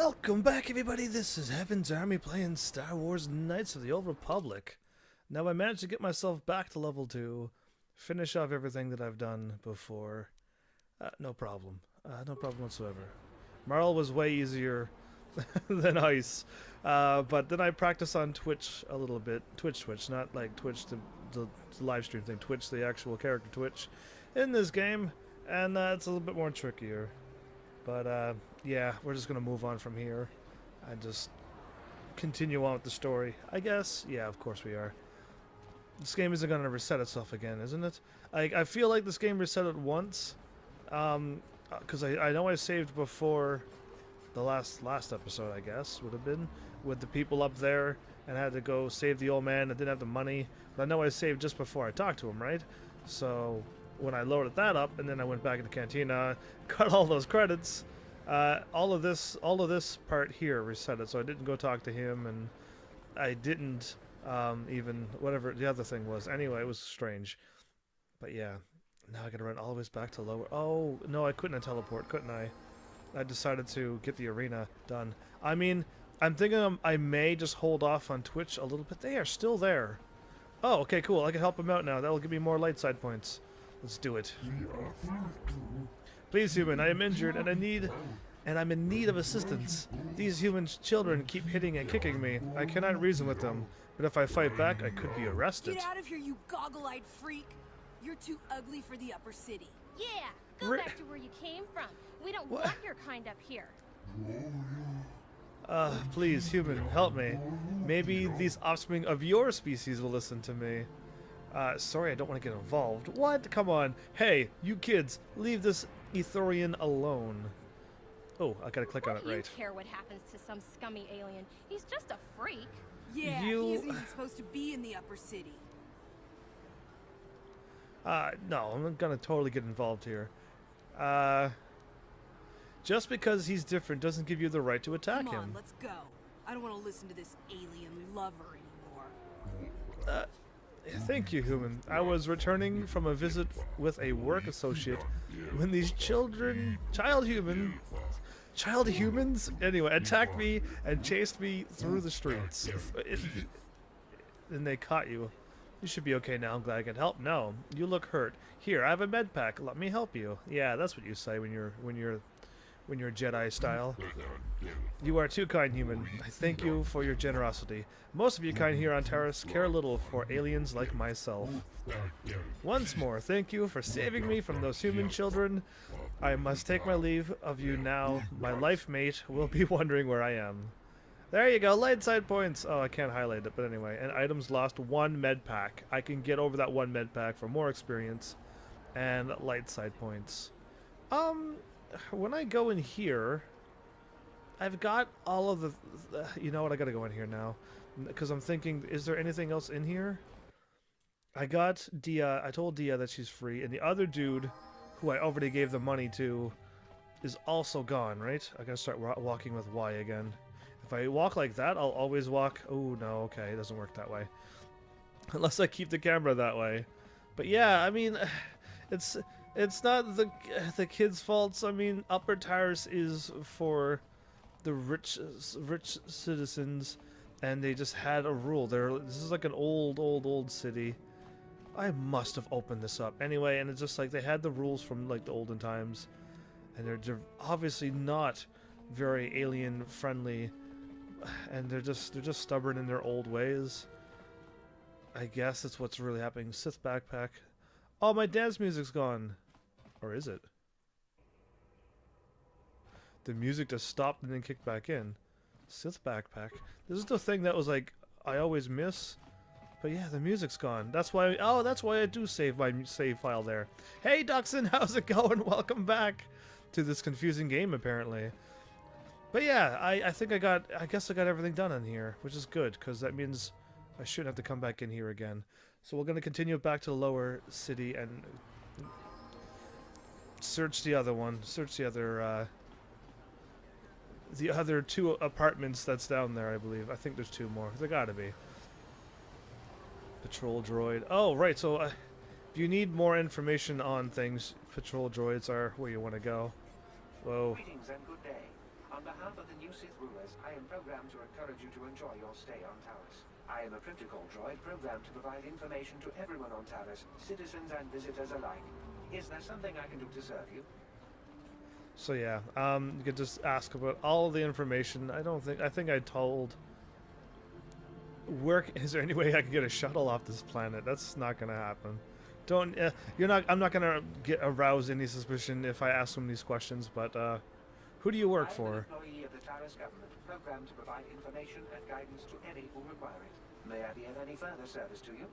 Welcome back, everybody. This is Heaven's Army playing Star Wars Knights of the Old Republic. Now, I managed to get myself back to level 2, finish off everything that I've done before. No problem. No problem whatsoever. Marl was way easier than Ice. But then I practiced on Twitch a little bit. Twitch, not like Twitch, the live stream thing. Twitch, the actual character Twitch in this game. And it's a little bit more trickier. But, yeah, we're just going to move on from here and just continue on with the story. I guess? Yeah, of course we are. This game isn't going to reset itself again, isn't it? I feel like this game reset it once. Because I know I saved before the last episode, I guess, would have been, with the people up there and had to go save the old man and didn't have the money. But I know I saved just before I talked to him, right? So when I loaded that up and then I went back in the cantina, got all those credits, all of this part here reset it, so I didn't go talk to him, and I didn't even whatever the other thing was. Anyway, it was strange. But yeah, now I gotta run all the way back to lower. Oh no, I couldn't teleport, couldn't I? I decided to get the arena done. I mean, I'm thinking I may just hold off on Twitch a little bit. They are still there. Oh, okay, cool. I can help him out now. That'll give me more light side points. Let's do it. Please, human, I am injured and I'm in need of assistance. These human children keep hitting and kicking me. I cannot reason with them, but if I fight back, I could be arrested. Get out of here, you goggle-eyed freak! You're too ugly for the upper city. Yeah, go back to where you came from. We don't want your kind up here. Please, human, help me. Maybe these offspring of your species will listen to me. Sorry, I don't want to get involved. What? Come on. Hey, you kids, leave this Ethorian alone. Oh, I gotta click on it right. You care what happens to some scummy alien. He's just a freak. Yeah, he isn't even supposed to be in the upper city. No, I'm gonna totally get involved here. Just because he's different doesn't give you the right to attack him. Come on, let's go. I don't want to listen to this alien lover anymore. Thank you, human. I was returning from a visit with a work associate when these child humans, anyway, attacked me and chased me through the streets. And they caught you. You should be okay now. I'm glad I can help. No, you look hurt. Here, I have a med pack. Let me help you. Yeah, that's what you say when you're Jedi style. You are too kind, human. I thank you for your generosity. Most of you kind here on Taris care little for aliens like myself. Once more, thank you for saving me from those human children. I must take my leave of you now. My life mate will be wondering where I am. There you go, light side points. Oh, I can't highlight it, but anyway. And items lost 1 med pack. I can get over that 1 med pack for more experience and light side points. When I go in here, I've got all of the you know what, I gotta go in here now, because I'm thinking, is there anything else in here? I got Dia. I told Dia that she's free, and the other dude, who I already gave the money to, is also gone, right? I gotta start walking with Y again. If I walk like that, I'll always walk. Oh, no, okay, it doesn't work that way. Unless I keep the camera that way. But yeah, I mean, it's not the kids' faults. I mean, Upper Taris is for the rich citizens, and they just had a rule. This is like an old city. I must have opened this up anyway, and it's just like they had the rules from like the olden times, and they're obviously not very alien friendly, and they're just stubborn in their old ways. I guess that's what's really happening. Sith backpack. Oh, my dance music's gone. Or is it? The music just stopped and then kicked back in. Sith backpack. This is the thing that was like, I always miss. But yeah, the music's gone. That's why, that's why I do save my save file there. Hey, Duxon, how's it going? Welcome back to this confusing game, apparently. But yeah, I guess I got everything done in here, which is good, because that means I shouldn't have to come back in here again. So we're going to continue back to the lower city and search the other one. Search the other 2 apartments that's down there, I believe. I think there's 2 more. There gotta be. Patrol droid. Oh, right. So if you need more information on things, patrol droids are where you want to go. Whoa. Greetings and good day. On behalf of the new Sith rulers, I am programmed to encourage you to enjoy your stay on Taris. I am a protocol droid programmed to provide information to everyone on Taris, citizens and visitors alike. Is there something I can do to serve you? So yeah, you could just ask about all the information. I think I told. Is there any way I can get a shuttle off this planet? That's not gonna happen. Don't, I'm not gonna arouse any suspicion if I ask them these questions, but, who do you work for? I'm an employee of the Taris government, programmed to provide information and guidance to any who require it. May I be of any further service to you?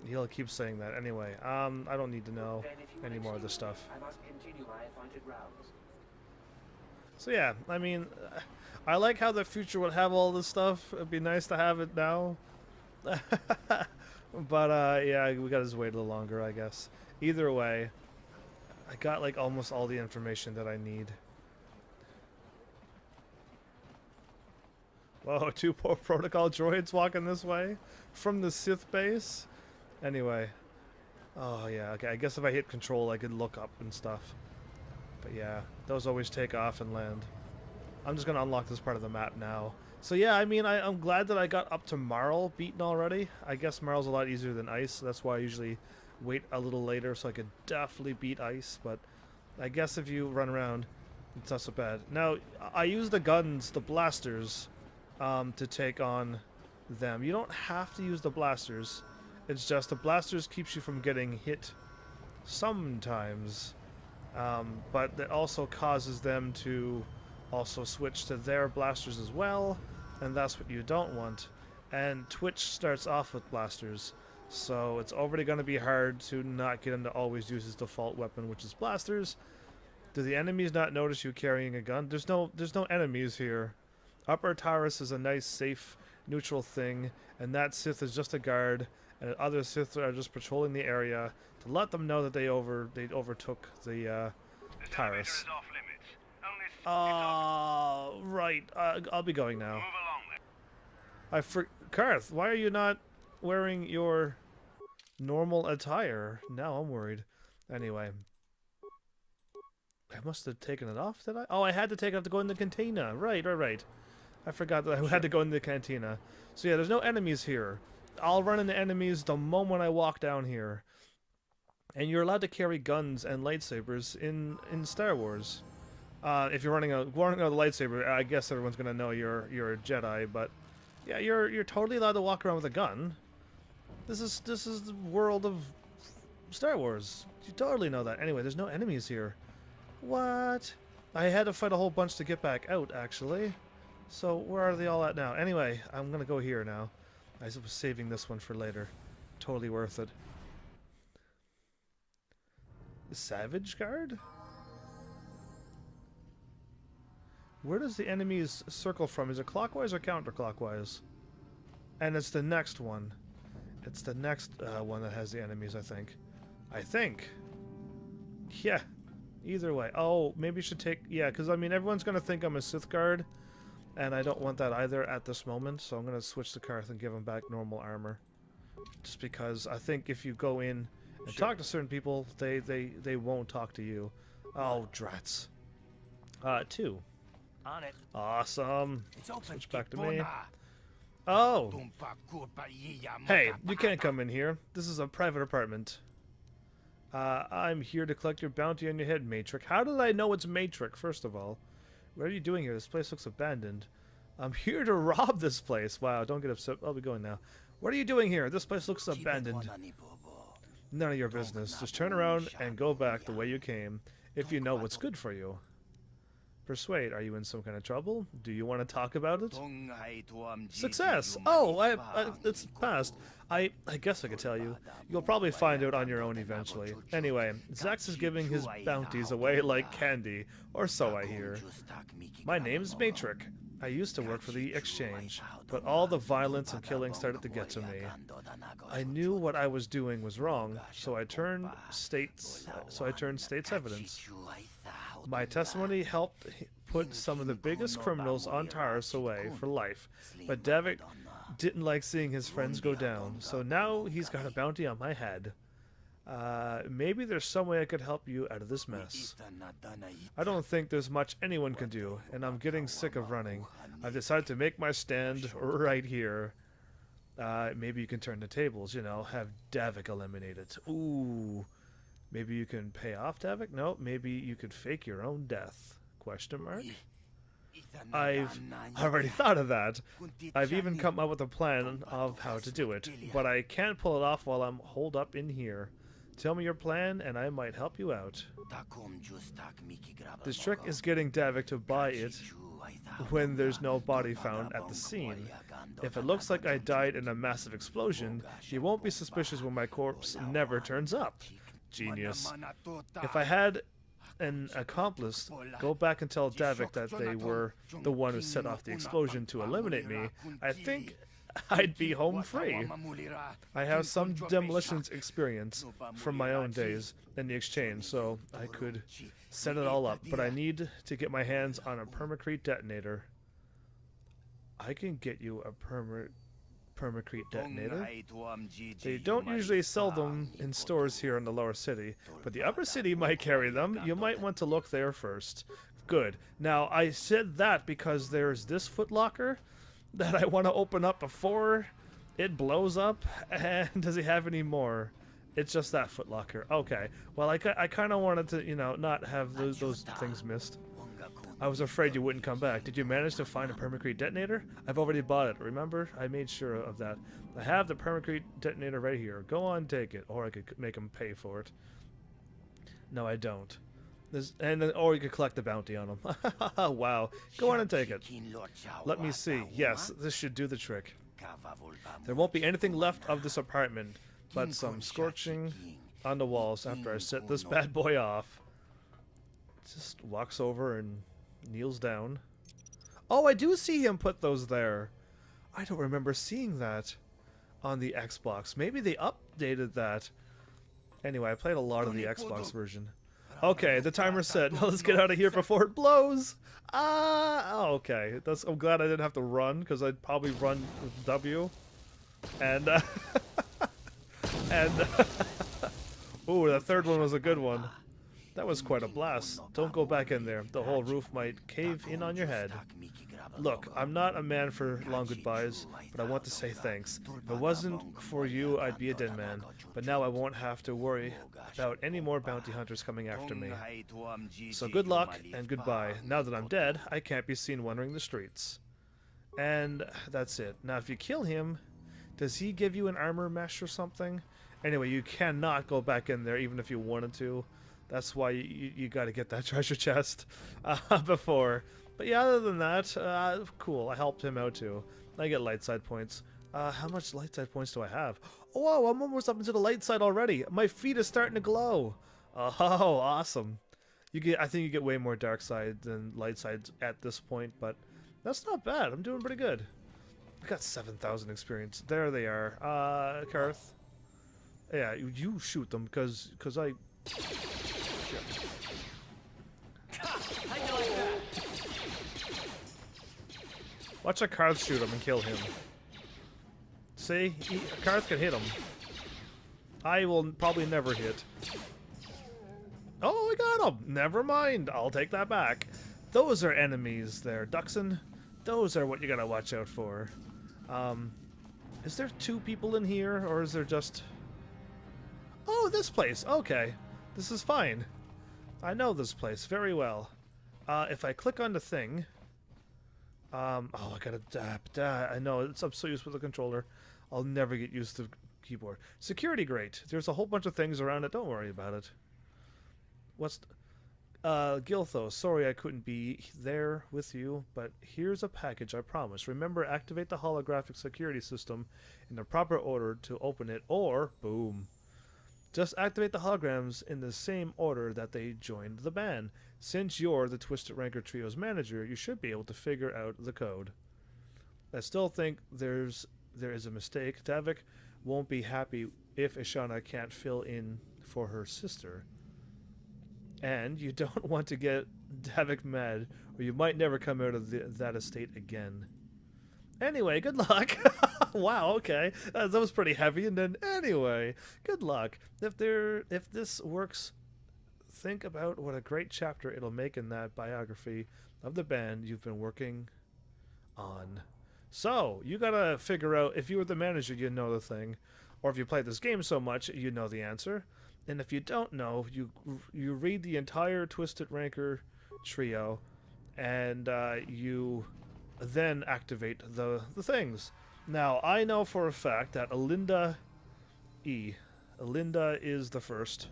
He'll keep saying that. Anyway, I don't need to know any more of this stuff. I must continue my appointed rounds. So yeah, I mean, I like how the future would have all this stuff. It'd be nice to have it now. But, yeah, we gotta just wait a little longer, I guess. Either way, I got, like, almost all the information that I need. Whoa, two protocol droids walking this way? From the Sith base? Anyway. Oh, yeah, okay, I guess if I hit control, I could look up and stuff. But yeah, those always take off and land. I'm just gonna unlock this part of the map now. So yeah, I mean, I'm glad that I got up to Marl beaten already. I guess Marl's a lot easier than Ice, so that's why I usually wait a little later so I could definitely beat Ice. But I guess if you run around, it's not so bad. Now, I use the guns, the blasters, to take on them. You don't have to use the blasters. It's just the blasters keeps you from getting hit sometimes. But that also causes them to also switch to their blasters as well, and that's what you don't want. And Twitch starts off with blasters, so it's already going to be hard to not get him to always use his default weapon, which is blasters. Do the enemies not notice you carrying a gun? There's no enemies here. Upper Taris is a nice, safe, neutral thing, and that Sith is just a guard, and other Sith are just patrolling the area to let them know that they overtook the Taris. Right. I'll be going now. Karth, why are you not wearing your normal attire? Now I'm worried. Anyway. I must have taken it off, did I? Oh, I had to take it off to go in the cantina. Right. I forgot that I had to go in the cantina. So yeah, there's no enemies here. I'll run into enemies the moment I walk down here. And you're allowed to carry guns and lightsabers in Star Wars. If you're running out of the lightsaber, I guess everyone's gonna know you're a Jedi. But yeah, you're totally allowed to walk around with a gun. This is the world of Star Wars. You totally know that. Anyway, there's no enemies here. What? I had to fight a whole bunch to get back out, actually. So where are they all at now? Anyway, I'm gonna go here now. I was saving this one for later. Totally worth it. The Savage Guard? Where does the enemies circle from? Is it clockwise or counterclockwise? And it's the next one. It's the next one that has the enemies, I think. Yeah. Either way. Oh, maybe you should take... Yeah, because, I mean, everyone's going to think I'm a Sith Guard. And I don't want that either at this moment. So I'm going to switch to Karth and give him back normal armor. Just because I think if you go in and talk to certain people, they won't talk to you. Oh, drats. 2. On it. Awesome. It's open. Switch back to me. Oh. Hey, you can't come in here. This is a private apartment. I'm here to collect your bounty on your head, Matrix. How did I know it's Matrix, first of all? What are you doing here? This place looks abandoned. I'm here to rob this place. Wow, don't get upset. I'll be going now. What are you doing here? This place looks abandoned. None of your business. Just turn around and go back the way you came, if you know what's good for you. Persuade, are you in some kind of trouble? Do you want to talk about it? Success! Oh, it's passed. I guess I could tell you. You'll probably find out on your own eventually. Anyway, Zax is giving his bounties away like candy, or so I hear. My name's Matrix. I used to work for the Exchange, but all the violence and killing started to get to me. I knew what I was doing was wrong, so I turned state's evidence. My testimony helped put some of the biggest criminals on Taris away for life, but Davik didn't like seeing his friends go down, so now he's got a bounty on my head. Maybe there's some way I could help you out of this mess. I don't think there's much anyone can do, and I'm getting sick of running. I've decided to make my stand right here. Maybe you can turn the tables, you know, have Davik eliminated. Ooh. Maybe you can pay off Davik? No, maybe you could fake your own death. Question mark? I've already thought of that. I've even come up with a plan of how to do it, but I can't pull it off while I'm holed up in here. Tell me your plan and I might help you out. This trick is getting Davik to buy it when there's no body found at the scene. If it looks like I died in a massive explosion, he won't be suspicious when my corpse never turns up. Genius. If I had an accomplice, go back and tell Davik that they were the one who set off the explosion to eliminate me, I think I'd be home free. I have some demolitions experience from my own days in the exchange, so I could set it all up, but I need to get my hands on a permacrete detonator. I can get you a permacrete detonator. They don't usually sell them in stores here in the lower city, but the upper city might carry them. You might want to look there first. Good. Now, I said that because there's this footlocker that I want to open up before it blows up. And does he have any more? It's just that footlocker. Okay. Well, I kind of wanted to, you know, not have those things missed. I was afraid you wouldn't come back. Did you manage to find a permacrete detonator? I've already bought it, remember? I made sure of that. I have the permacrete detonator right here. Go on, take it. Or I could make him pay for it. No, I don't. Or you could collect the bounty on him. Wow. Go on and take it. Let me see. Yes, this should do the trick. There won't be anything left of this apartment, but some scorching on the walls after I set this bad boy off. Just walks over and kneels down. Oh, I do see him put those there. I don't remember seeing that on the Xbox. Maybe they updated that. Anyway, I played a lot of the Xbox version. Okay, the timer's set. Let's get out of here before it blows. Okay. I'm glad I didn't have to run, because I'd probably run with W. And, ooh, the third one was a good one. That was quite a blast. Don't go back in there. The whole roof might cave in on your head. Look, I'm not a man for long goodbyes, but I want to say thanks. If it wasn't for you, I'd be a dead man. But now I won't have to worry about any more bounty hunters coming after me. So good luck and goodbye. Now that I'm dead, I can't be seen wandering the streets. And that's it. Now if you kill him, does he give you an armor mesh or something? Anyway, you cannot go back in there even if you wanted to. That's why you got to get that treasure chest before. But yeah, other than that, cool. I helped him out too. I get light side points. How much light side points do I have? Oh, whoa, I'm almost up into the light side already. My feet are starting to glow. Oh, awesome. I think you get way more dark side than light side at this point, but that's not bad. I'm doing pretty good. I got 7,000 experience. There they are. Karth. Yeah, you shoot them because I. Watch a Karth shoot him and kill him. See? Karth can hit him. I will probably never hit. Oh, I got him! Never mind. I'll take that back. Those are enemies there, Duxon. Those are what you gotta watch out for. Is there 2 people in here, or is there just... Oh, this place. Okay. This is fine. I know this place very well. If I click on the thing... oh, I gotta dab. I know, I'm so used with the controller. I'll never get used to the keyboard. Security grate. There's a whole bunch of things around it. Don't worry about it. What's... Giltho, sorry I couldn't be there with you, but here's a package, I promise. Remember, activate the holographic security system in the proper order to open it, or... Boom. Just activate the holograms in the same order that they joined the ban. Since you're the Twisted Ranker Trio's manager, you should be able to figure out the code. I still think there is a mistake. Davik won't be happy if Ishana can't fill in for her sister. And you don't want to get Davik mad, or you might never come out of that estate again. Anyway, good luck. Wow, okay. That was pretty heavy. And then, anyway, good luck. If this works, think about what a great chapter it'll make in that biography of the band you've been working on. So, you gotta figure out, if you were the manager, you know the thing. Or if you played this game so much, you know the answer. And if you don't know, you read the entire Twisted Ranker trio, and you then activate the things. Now, I know for a fact that Alinda is the first.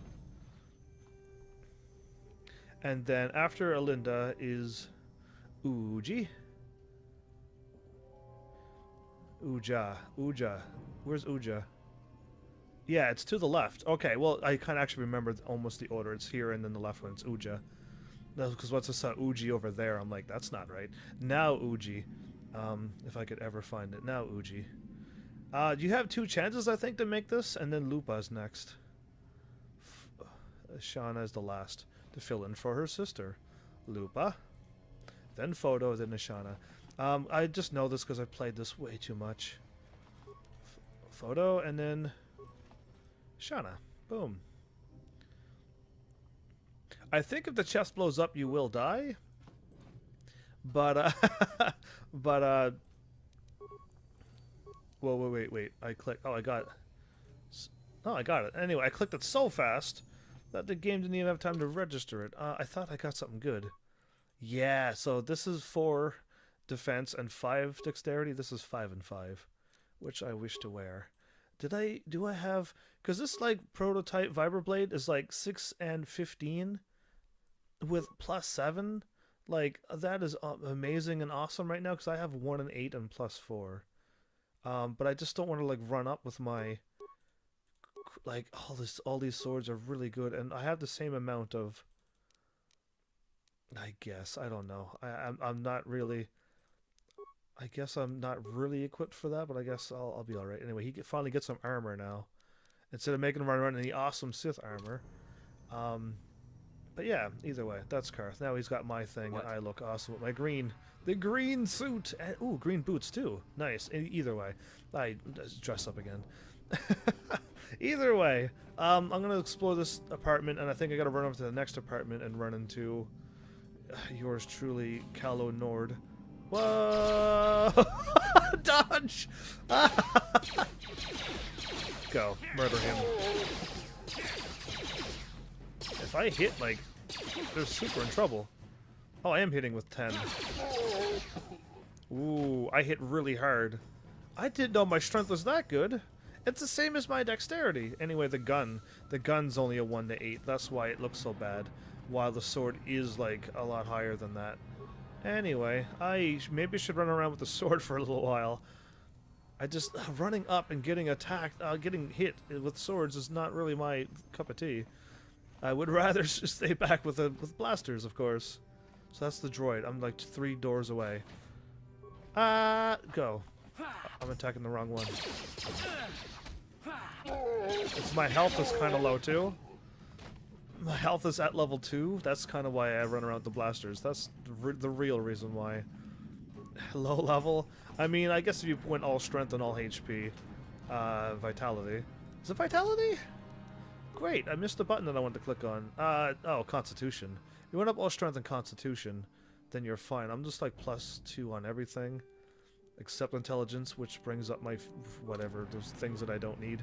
And then after Alinda is Uji. Uja. Where's Uja? Yeah, it's to the left. Okay, well, I kind of actually remember almost the order. It's here, and then the left one, it's Uja. Because once I saw Uji over there, I'm like, that's not right. Now Uji. If I could ever find it. Now Uji. You have 2 chances, I think, to make this, and then Lupa's next. Shauna is the last to fill in for her sister. Lupa. Then Photo, then Ashana. I just know this because I played this way too much. Photo, and then Shauna. Boom. I think if the chest blows up, you will die. But, whoa, wait. I clicked. Oh, I got it. Oh, I got it. Anyway, I clicked it so fast that the game didn't even have time to register it. I thought I got something good. Yeah, so this is 4 defense and 5 dexterity. This is 5 and 5, which I wish to wear. Do I have... Because this, like, prototype Vibroblade is, like, 6 and 15 with plus 7. Like, that is amazing and awesome right now, because I have 1 and 8 and plus 4. But I just don't want to, like, run up with my... Like, all these swords are really good, and I have the same amount of... I guess. I don't know. I'm not really... I guess I'm not really equipped for that, but I guess I'll be alright. Anyway, he finally gets some armor now. Instead of making him run around in the awesome Sith armor. But yeah, either way, that's Karth. Now he's got my thing, and I look awesome with my the green suit! And, ooh, green boots too. Nice. Either way, I dress up again. Either way, I'm gonna explore this apartment, and I think I gotta run over to the next apartment and run into yours truly, Calo Nord. Whoa! Dodge! Go. Murder him. If I hit, like, they're super in trouble. Oh, I am hitting with 10. Ooh, I hit really hard. I didn't know my strength was that good. It's the same as my dexterity. Anyway, the gun's only a 1 to 8. That's why it looks so bad. While the sword is, like, a lot higher than that. Anyway, I maybe should run around with the sword for a little while. I just... running up and getting attacked, getting hit with swords is not really my cup of tea. I would rather just stay back with blasters, of course. So that's the droid. I'm like 3 doors away. Go. I'm attacking the wrong one. My health is kind of low, too. My health is at level 2. That's kind of why I run around with the blasters. That's the real reason why. Low level? I mean, I guess if you went all strength and all HP. Vitality. Is it vitality? Great, I missed the button that I wanted to click on. Oh, Constitution. You went up all strength and Constitution, then you're fine. I'm just like +2 on everything. Except Intelligence, which brings up my... whatever, those things that I don't need.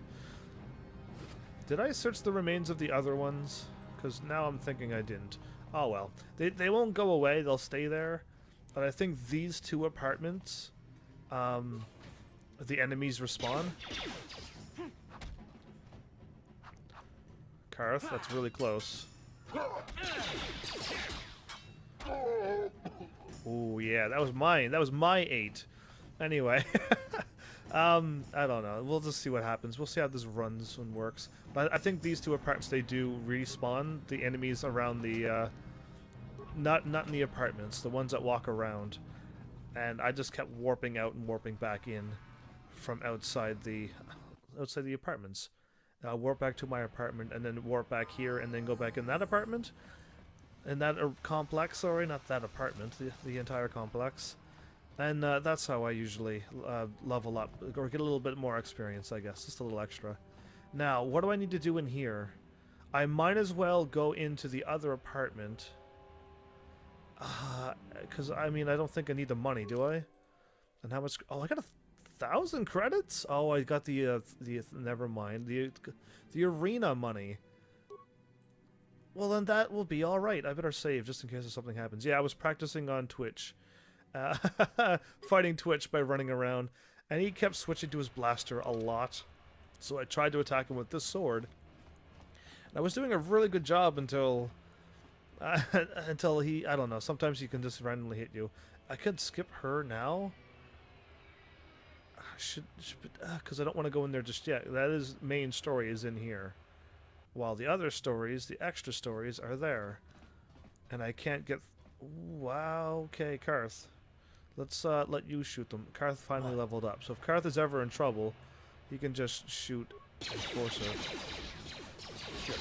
Did I search the remains of the other ones? Because now I'm thinking I didn't. Oh well. They won't go away, they'll stay there. But I think these 2 apartments, the enemies respawn. Karth, that's really close. Ooh, yeah, that was mine. That was my 8. Anyway, I don't know. We'll just see what happens. We'll see how this runs and works. But I think these 2 apartments, they do respawn the enemies around the, not in the apartments, the ones that walk around. And I just kept warping out and warping back in from outside the apartments. Warp back to my apartment, and then warp back here, and then go back in that apartment. In that complex, sorry, not that apartment, the entire complex. And that's how I usually level up, or get a little bit more experience, I guess. Just a little extra. Now, what do I need to do in here? I might as well go into the other apartment. Because, I mean, I don't think I need the money, do I? And how much... Oh, I got 1,000 credits? Oh, I got the never mind. The arena money. Well, then that will be alright. I better save just in case if something happens. Yeah, I was practicing on Twitch. Fighting Twitch by running around. And he kept switching to his blaster a lot. So I tried to attack him with this sword. And I was doing a really good job until... until he... I don't know. Sometimes he can just randomly hit you. I could skip her now. I should... Because I don't want to go in there just yet. That is... main story is in here. While the other stories, the extra stories, are there. And I can't get... Wow. Okay, Karth. Let's let you shoot them. Karth finally leveled up. So if Karth is ever in trouble, he can just shoot Enforcer. Shit.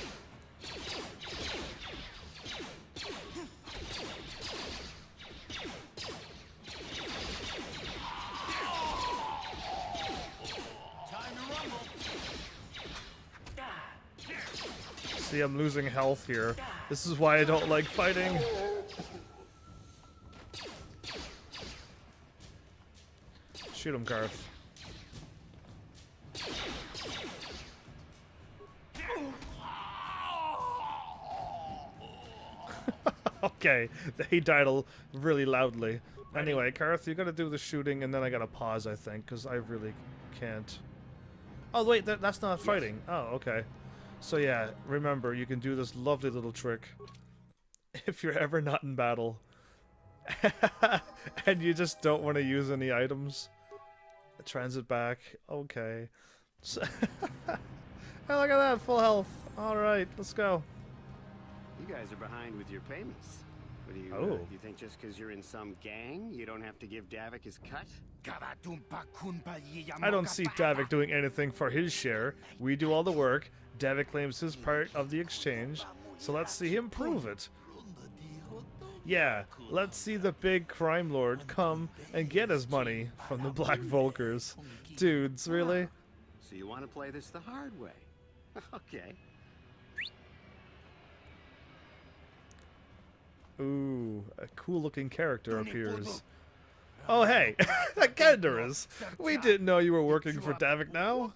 See, I'm losing health here. This is why I don't like fighting. Shoot him, Karth. Okay, he died really loudly. Anyway, Karth, you gotta do the shooting, and then I gotta pause, I think, because I really can't. Oh, wait, that's not fighting. Oh, okay. So yeah, remember, you can do this lovely little trick if you're ever not in battle. And you just don't want to use any items. Transit back. Okay. So oh, look at that, full health. Alright, let's go. You guys are behind with your payments. What do you, you think just because you're in some gang, you don't have to give Davik his cut? I don't see Davik doing anything for his share. We do all the work. Davik claims his part of the exchange, so let's see him prove it. Yeah, let's see the big crime lord come and get his money from the Black Volkers. Dudes, really? So you want to play this the hard way? Okay. Ooh, a cool-looking character appears. Oh, hey, Candaris. We didn't know you were working for Davik now.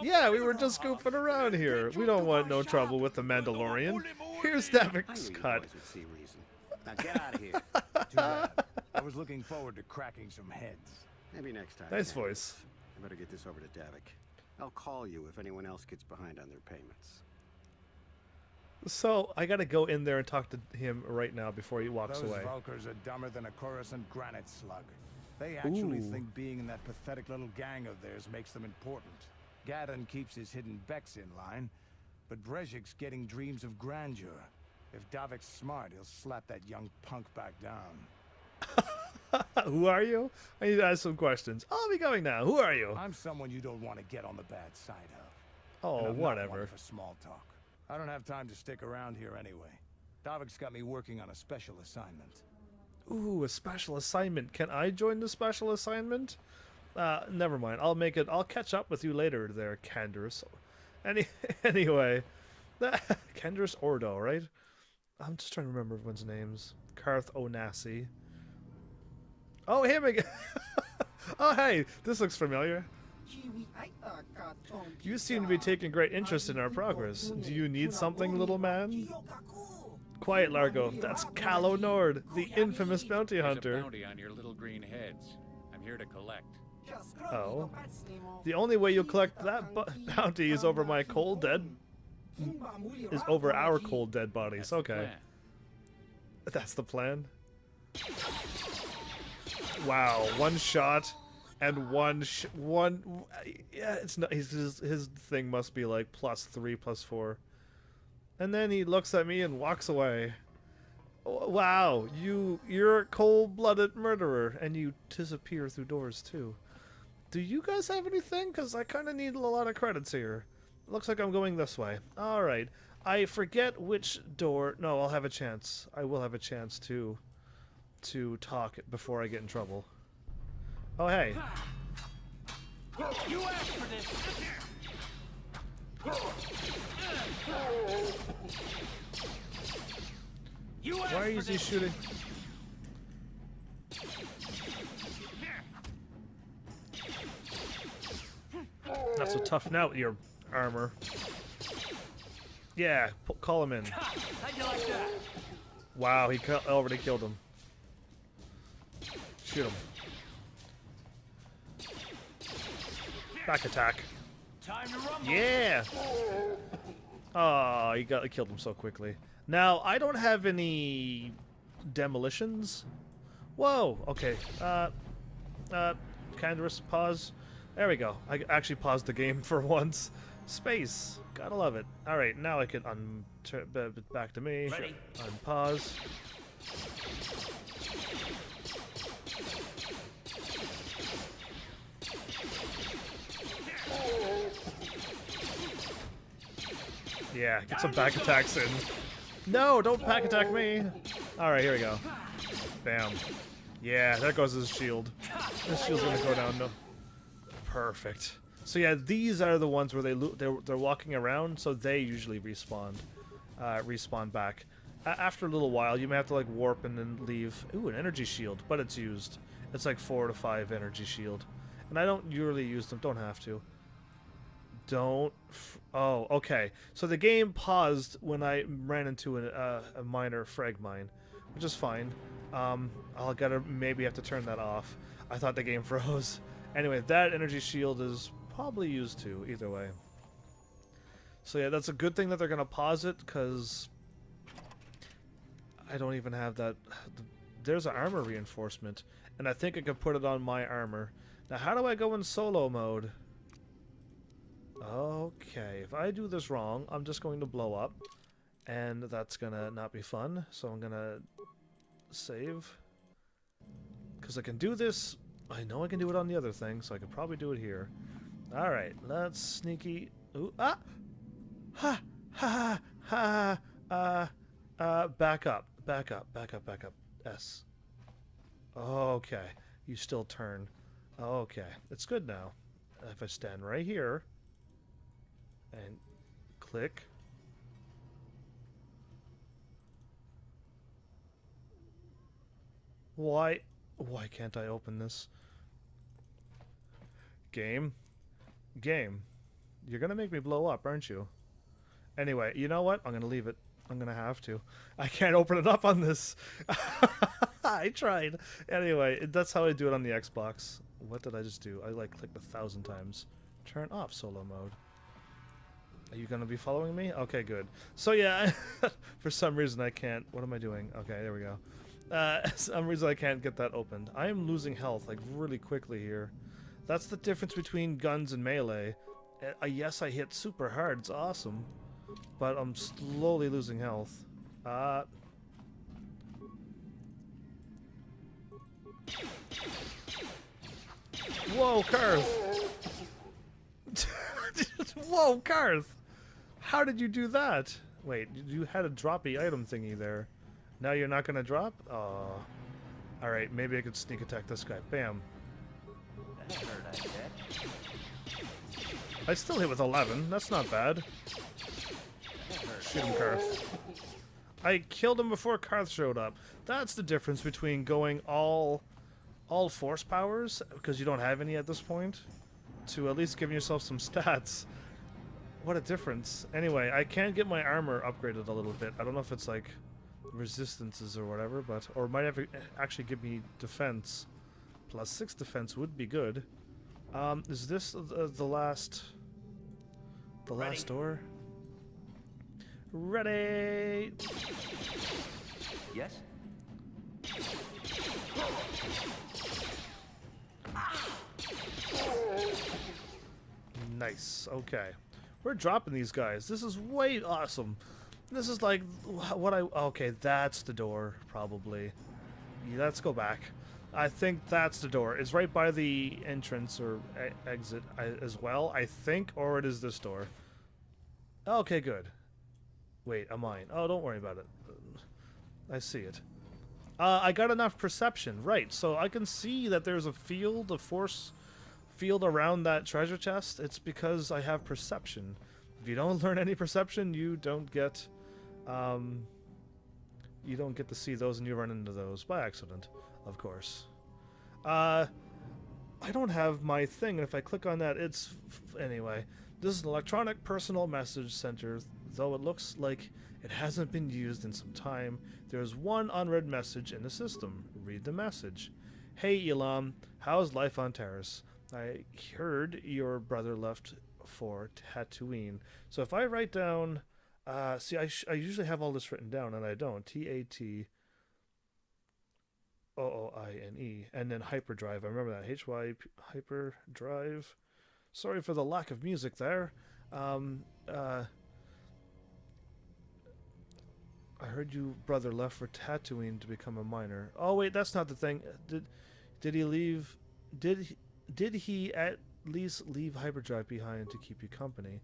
Yeah, we were just goofing around here. We don't want no trouble with the Mandalorian. Here's Davik's cut. Now get out of here. Too bad. I was looking forward to cracking some heads. Maybe next time. Nice voice. I better get this over to Davik. I'll call you if anyone else gets behind on their payments. So, I gotta go in there and talk to him right now before he walks away. Those Vulkars are dumber than a Coruscant granite slug. They actually think being in that pathetic little gang of theirs makes them important. Gadon keeps his hidden Becks in line, but Brezhik's getting dreams of grandeur. If Davik's smart, he'll slap that young punk back down. Who are you? I need to ask some questions. I'll be going now. Who are you? I'm someone you don't want to get on the bad side of. Oh, and I'm whatever. Not one for small talk. I don't have time to stick around here anyway. Davik's got me working on a special assignment. Ooh, a special assignment. Can I join the special assignment? Never mind. I'll make it. I'll catch up with you later there, Candaris. Anyway. Candaris Ordo, right? I'm just trying to remember everyone's names. Karth Onasi. Oh, him again. Oh, hey. This looks familiar. You seem to be taking great interest in our progress. Do you need something, little man? Quiet, Largo. That's Calo Nord, the infamous bounty hunter. There's a bounty on your little green heads. I'm here to collect. Oh. The only way you'll collect that bounty is over my cold dead... is over our cold dead bodies. Okay. That's the plan. Wow, one shot and one. Yeah, it's not. His thing must be like +3, +4, and then he looks at me and walks away. Wow, you're a cold-blooded murderer, and you disappear through doors too. Do you guys have anything? Because I kind of need a lot of credits here. Looks like I'm going this way. All right. I forget which door. No, I'll have a chance. I will have a chance to talk before I get in trouble. Oh, hey. You asked for this. Why is he shooting? Not so tough now with your armor. Yeah, call him in. How'd you like that? Wow, he already killed him. Shoot him. Back attack. Time to rumble. Yeah! Oh, he killed him so quickly. Now, I don't have any demolitions. Whoa, okay. Canderous, pause. There we go. I actually paused the game for once. Space. Gotta love it. Alright, now I can back to me. Ready? Unpause. Yeah, get some back attacks in. No, don't back attack me. Alright, here we go. Bam. Yeah, there goes his shield. His shield's gonna go down. No. Perfect. So yeah, these are the ones where they're walking around, so they usually respawn back. After a little while, you may have to like warp and then leave. Ooh, an energy shield, but it's used. It's like 4 to 5 energy shield, and I don't usually use them. Don't have to. Don't. Oh, okay. So the game paused when I ran into a minor frag mine, which is fine. I'll maybe have to turn that off. I thought the game froze. Anyway, that energy shield is probably used too, either way. So yeah, that's a good thing that they're gonna pause it, because I don't even have that. There's an armor reinforcement, and I think I could put it on my armor. Now, how do I go in solo mode? Okay, if I do this wrong, I'm just going to blow up, and that's gonna not be fun. So I'm gonna save, because I can do this. I know I can do it on the other thing, so I could probably do it here. Alright, let's sneaky. Ooh, ah! Ha! Ha! Ha! Back up. Back up. Back up. Back up. S. Okay. You still turn. Okay. It's good now. If I stand right here and click. Why can't I open this? Game. You're gonna make me blow up, aren't you? Anyway, you know what? I'm gonna leave it. I'm gonna have to. I can't open it up on this. I tried. Anyway, that's how I do it on the Xbox. What did I just do? I like clicked 1,000 times. Turn off solo mode. Are you gonna be following me? Okay, good. So yeah, for some reason I can't. What am I doing? Okay, there we go. Some reason I can't get that opened. I am losing health like really quickly here. That's the difference between guns and melee. Yes, I hit super hard. It's awesome, but I'm slowly losing health. Whoa, Karth! Whoa, Karth! How did you do that? Wait, you had a droppy item thingy there. Now you're not gonna drop? Oh. Alright, maybe I could sneak attack this guy. Bam. That hurt, I bet. I still hit with 11. That's not bad. Shoot him, Karth. I killed him before Karth showed up. That's the difference between going all force powers, because you don't have any at this point, to at least giving yourself some stats. What a difference. Anyway, I can get my armor upgraded a little bit. I don't know if it's like resistances or whatever, but or it might have actually give me defense. +6 defense would be good. Is this the last door? Ready? Yes? Nice. Okay. We're dropping these guys. This is way awesome. This is like what I... Okay, that's the door, probably. Yeah, let's go back. I think that's the door. It's right by the entrance or exit as well, I think. Or it is this door. Okay, good. Wait, am I? Oh, don't worry about it. I see it. I got enough perception, right? So I can see that there's a field, a force field around that treasure chest. It's because I have perception. If you don't learn any perception, you don't get to see those, and you run into those by accident, of course. I don't have my thing, and if I click on that, it's... Anyway, this is an electronic personal message center, though it looks like it hasn't been used in some time. There's one unread message in the system. Read the message. Hey, Elam, how's life on Terrace? I heard your brother left for Tatooine. So if I write down... see, I usually have all this written down, and I don't. Tatooine. And then hyperdrive. I remember that. HY hyperdrive. Sorry for the lack of music there. I heard you brother left for Tatooine to become a miner. Oh wait, that's not the thing. Did he leave? Did he at least leave hyperdrive behind to keep you company?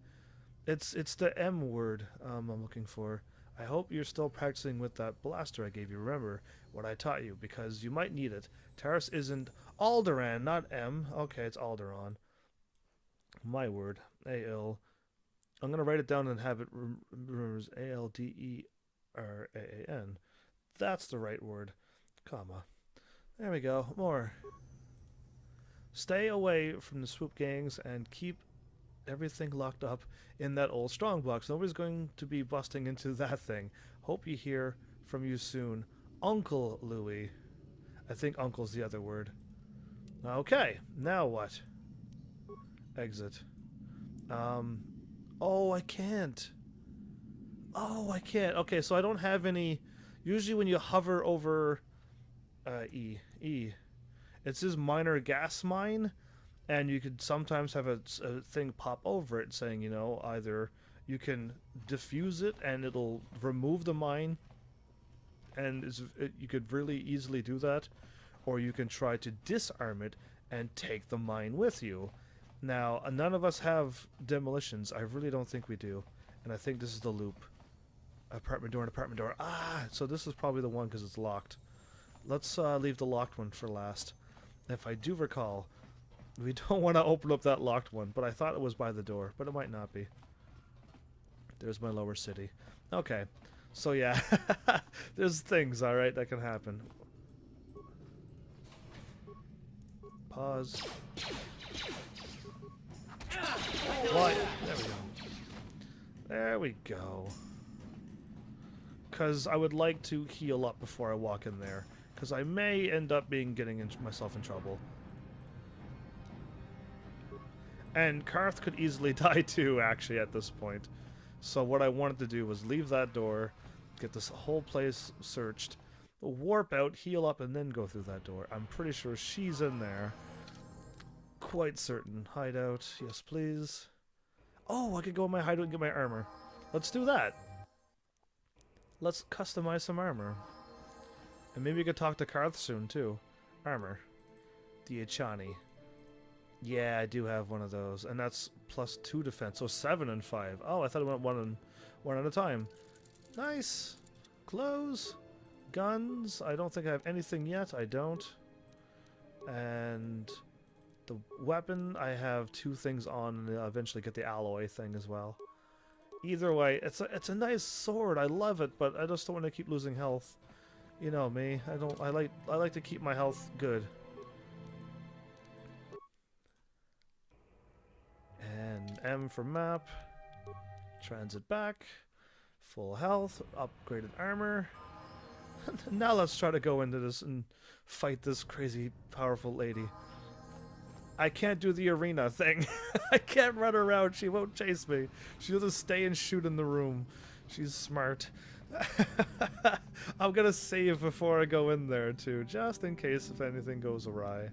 It's the M word I'm looking for. I hope you're still practicing with that blaster I gave you. Remember what I taught you, because you might need it. Taris isn't Alderaan, not M. Okay, it's Alderaan. My word. A-L. I'm going to write it down and have it remembers A-L-D-E-R-A-A-N. That's the right word. Comma. There we go. More. Stay away from the swoop gangs and keep everything locked up in that old strong box. Nobody's going to be busting into that thing. Hope you hear from you soon. Uncle Louie. I think uncle's the other word. Okay, now what? Exit. Oh, I can't. Oh, I can't. Okay, so I don't have any... Usually when you hover over... E. It says minor gas mine, and you could sometimes have a thing pop over it saying, you know, either you can diffuse it and it'll remove the mine, and you could really easily do that, or you can try to disarm it and take the mine with you. Now, none of us have demolitions. I really don't think we do, and I think this is the loop. Apartment door and apartment door. Ah, so this is probably the one because it's locked. Let's leave the locked one for last. If I do recall, we don't want to open up that locked one, but I thought it was by the door, but it might not be. There's my lower city. Okay, so yeah, there's things, alright, that can happen. Pause. What? There we go. There we go. Because I would like to heal up before I walk in there, because I may end up getting myself in trouble. And Karth could easily die too, actually, at this point. So what I wanted to do was leave that door, get this whole place searched, warp out, heal up, and then go through that door. I'm pretty sure she's in there. Quite certain. Hideout. Yes, please. Oh, I could go in my hideout and get my armor. Let's do that. Let's customize some armor. And maybe we could talk to Karth soon, too. Armor. The Achani. Yeah, I do have one of those. And that's +2 defense, so 7 and 5. Oh, I thought it went one at a time. Nice. Clothes. Guns. I don't think I have anything yet. I don't. And the weapon, I have 2 things on, and I'll eventually get the alloy thing as well. Either way, it's a nice sword. I love it, but I just don't want to keep losing health. You know me. I like to keep my health good. And M for map. Transit back. Full health. Upgraded armor. Now let's try to go into this and fight this crazy powerful lady. I can't do the arena thing. I can't run around. She won't chase me. She'll just stay and shoot in the room. She's smart. I'm gonna save before I go in there too, just in case if anything goes awry.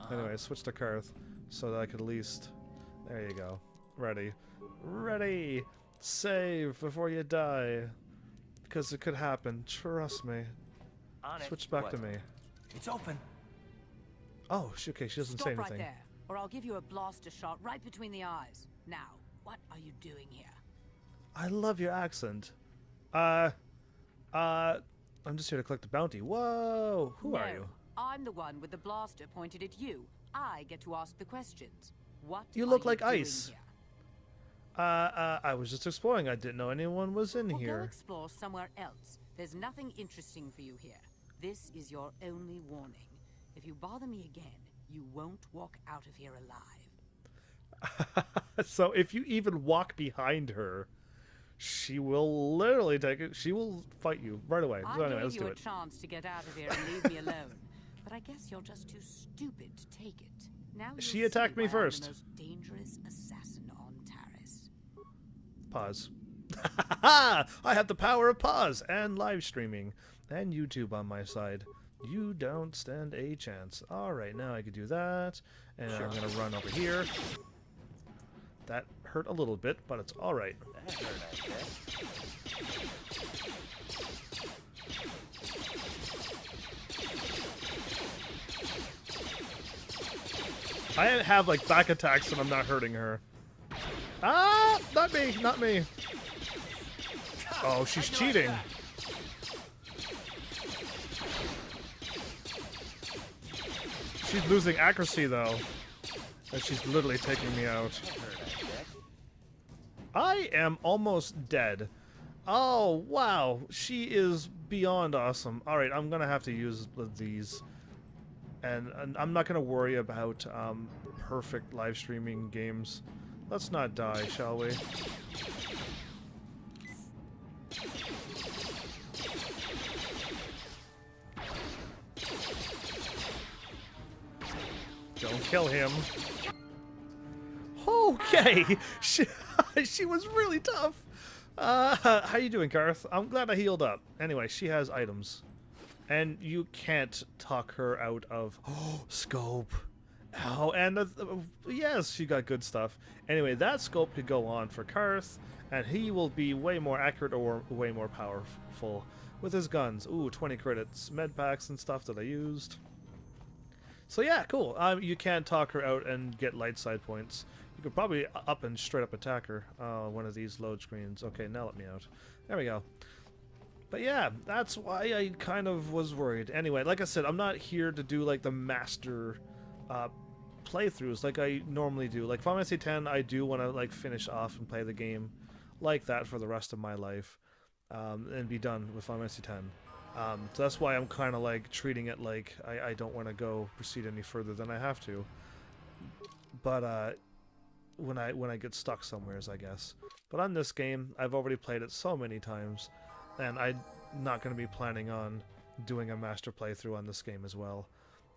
Anyway, switch to Karth so that I could at least... There you go. Ready. Ready! Save before you die. Because it could happen. Trust me. Switch back to me. It's open. Oh, okay, she doesn't say anything. Stop right there, or I'll give you a blaster shot right between the eyes. Now, what are you doing here? I love your accent. I'm just here to collect the bounty. Whoa! Who are you? I'm the one with the blaster pointed at you. I get to ask the questions. What You look are like you doing ice. here? I was just exploring. I didn't know anyone was in Well, here. go explore somewhere else. There's nothing interesting for you here. This is your only warning. If you bother me again, you won't walk out of here alive. So if you even walk behind her, she will literally take it. She will fight you right away. I So anyway, gave let's you do a it. chance to get out of here and leave me alone, but I guess you're just too stupid to take it. Now She you'll attacked see me why I'm first. the most dangerous assassin on Taris. Pause. I have the power of pause and live streaming and YouTube on my side. You don't stand a chance. All right, now I can do that, and I'm gonna run over here. That hurt a little bit, but it's all right. That hurt, I bet. I have like back attacks and I'm not hurting her. Ah, not me, not me. Oh, she's cheating. She's losing accuracy though. And she's literally taking me out. That hurt, I bet. I am almost dead. Oh, wow. She is beyond awesome. Alright, I'm gonna have to use these. And I'm not gonna worry about perfect live streaming games. Let's not die, shall we? Don't kill him. Okay, she was really tough. How you doing, Garth? I'm glad I healed up. Anyway, she has items. And you can't talk her out of... scope. Oh, and yes, she got good stuff. Anyway, that scope could go on for Karth, and he will be way more accurate or way more powerful with his guns. Ooh, 20 credits, med packs and stuff that I used. So yeah, cool. You can talk her out and get light side points. You could probably up and straight up attack her. One of these load screens. Okay, now let me out. There we go. But yeah, that's why I kind of was worried. Anyway, like I said, I'm not here to do like the master playthroughs like I normally do. Like Final Fantasy X, I do want to like finish off and play the game like that for the rest of my life, and be done with Final Fantasy X. So that's why I'm kind of like treating it like I don't want to proceed any further than I have to. But when I get stuck somewheres, I guess. But on this game, I've already played it so many times, and I'm not going to be planning on doing a master playthrough on this game as well.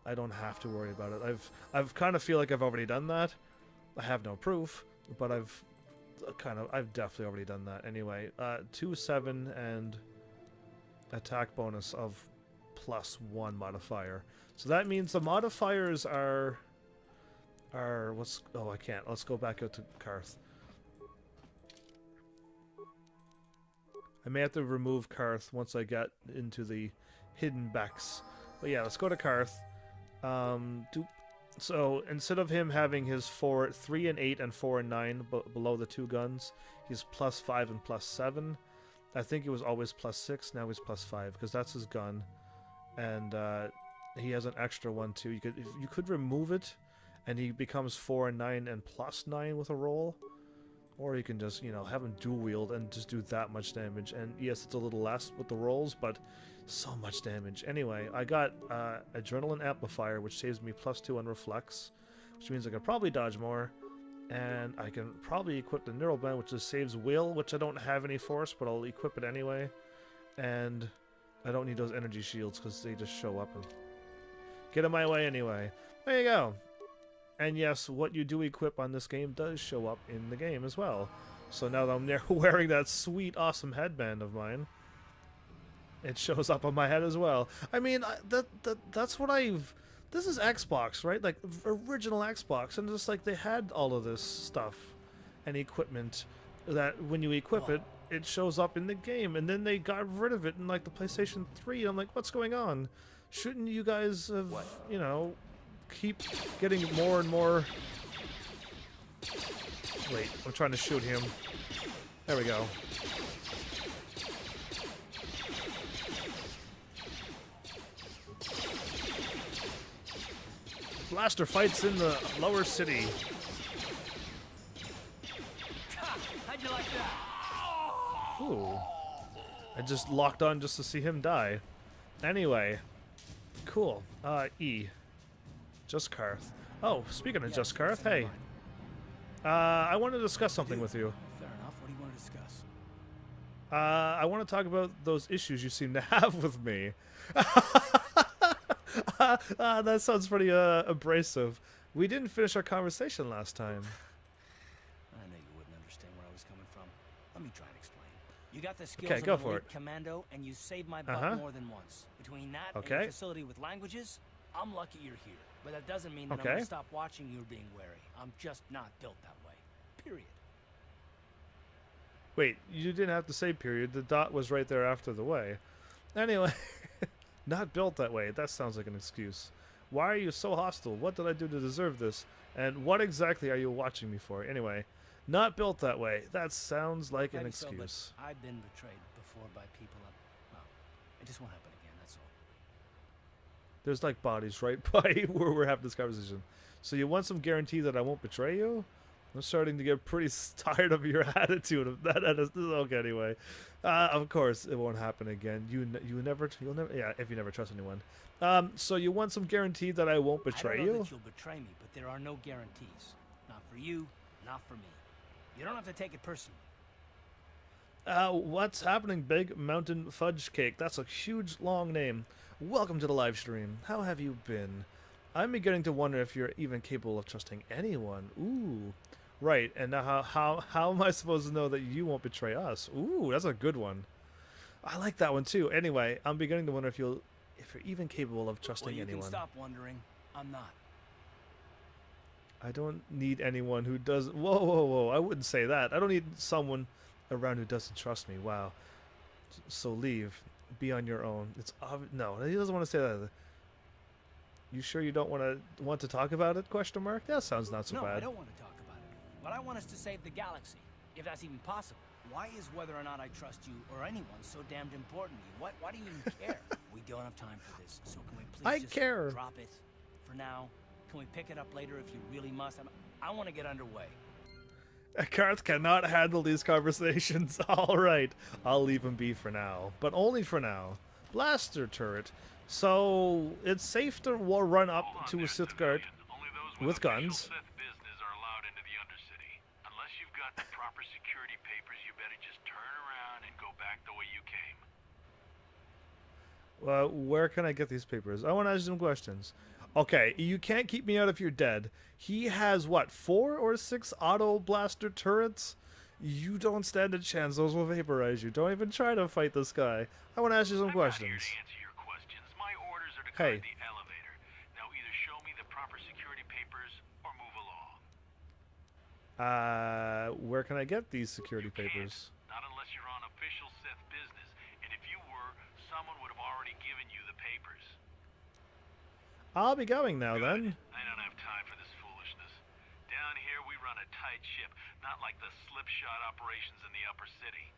I don't have to worry about it. I've kind of feel like I've already done that. I have no proof, but I've definitely already done that. Anyway, 2-7 and attack bonus of +1 modifier. So that means the modifiers are what's... Oh, I can't. Let's go back out to Karth. I may have to remove Karth once I get into the hidden Becks. But yeah, let's go to Karth. So instead of him having his 3 and 8 and 4 and 9 below the two guns, he's +5 and +7. I think it was always +6. Now he's +5 because that's his gun, and he has an extra one too. You could remove it, and he becomes 4 and 9 and +9 with a roll, or you can just have him dual wield and just do that much damage. And yes, it's a little less with the rolls, but so much damage. Anyway, I got Adrenaline Amplifier, which saves me +2 on Reflex, which means I can probably dodge more. And I can probably equip the Neural Band, which just saves Will, which I don't have any force, but I'll equip it anyway. And I don't need those energy shields because they just show up and get in my way anyway. There you go. And yes, what you do equip on this game does show up in the game as well. So now that I'm there wearing that sweet, awesome headband of mine, it shows up on my head as well. I mean, that's what I've... This is Xbox, right? Like, original Xbox. And just like, they had all of this stuff and equipment that when you equip it, it shows up in the game. And then they got rid of it in, like, the PlayStation 3. I'm like, what's going on? Shouldn't you guys have, keep getting more and more... Wait, I'm trying to shoot him. There we go. Blaster fights in the lower city. How'd you like that? Ooh. I just locked on just to see him die. Anyway. Cool. E. Just Karth. Oh, speaking of Just Karth, hey. I want to discuss something with you. Fair enough. What do you want to discuss? I want to talk about those issues you seem to have with me. That sounds pretty abrasive. We didn't finish our conversation last time. I knew you wouldn't understand where I was coming from. Let me try and explain. You got the skills Okay, go of an for elite it. commando, and you saved my butt more than once. Between that and a facility with languages, I'm lucky you're here. But that doesn't mean that I'm going to stop watching you being wary. I'm just not built that way. Period. Wait, you didn't have to say period. The dot was right there after the way. Anyway, not built that way. That sounds like an excuse. Why are you so hostile? What did I do to deserve this? And what exactly are you watching me for? Anyway, not built that way. That sounds like an excuse. So, I've been betrayed before by people. Well, it just won't happen again, that's all. There's like bodies right by where we're having this conversation. So you want some guarantee that I won't betray you? I'm starting to get pretty tired of your attitude of that. Okay, anyway. Of course, it won't happen again. You'll never, yeah, if you never trust anyone. So you want some guarantee that I won't betray I don't know you? that you'll betray me, but there are no guarantees. Not for you, not for me. You don't have to take it personally. What's happening, Big Mountain Fudge Cake? That's a huge, long name. Welcome to the live stream. How have you been? I'm beginning to wonder if you're even capable of trusting anyone. Ooh. Right, and now how am I supposed to know that you won't betray us? Ooh, that's a good one. I like that one too. Anyway, I'm beginning to wonder if you're even capable of trusting anyone. You can stop wondering. I'm not. I don't need anyone who doesn't... Whoa. I wouldn't say that. I don't need someone around who doesn't trust me. Wow. So leave. Be on your own. It's no, he doesn't want to say that. You sure you don't want to talk about it? Question mark. That sounds not so bad. No, I don't want to talk about it. But I want us to save the galaxy, if that's even possible. Why is whether or not I trust you or anyone so damned important to you? Why do you even care? We don't have time for this, so can we please just drop it for now? Can we pick it up later if you really must? I want to get underway. Karth cannot handle these conversations. All right, I'll leave him be for now, but only for now. Blaster turret. So it's safe to run up to a Sith guard with guns. Business are allowed into the Undercity. Unless you've got the proper security papers, you better just turn around and go back the way you came. Where can I get these papers? I want to ask you some questions. Okay, you can't keep me out if you're dead. He has, what, 4 or 6 auto blaster turrets? You don't stand a chance. Those will vaporize you. Don't even try to fight this guy. I want to ask you some questions. My orders are to guard the elevator. Now either show me the proper security papers or move along. Where can I get these security papers? Not unless you're on official Sith business. And if you were, someone would have already given you the papers. I'll be going now then. I don't have time for this foolishness. Down here we run a tight ship, not like the slipshod operations in the upper city.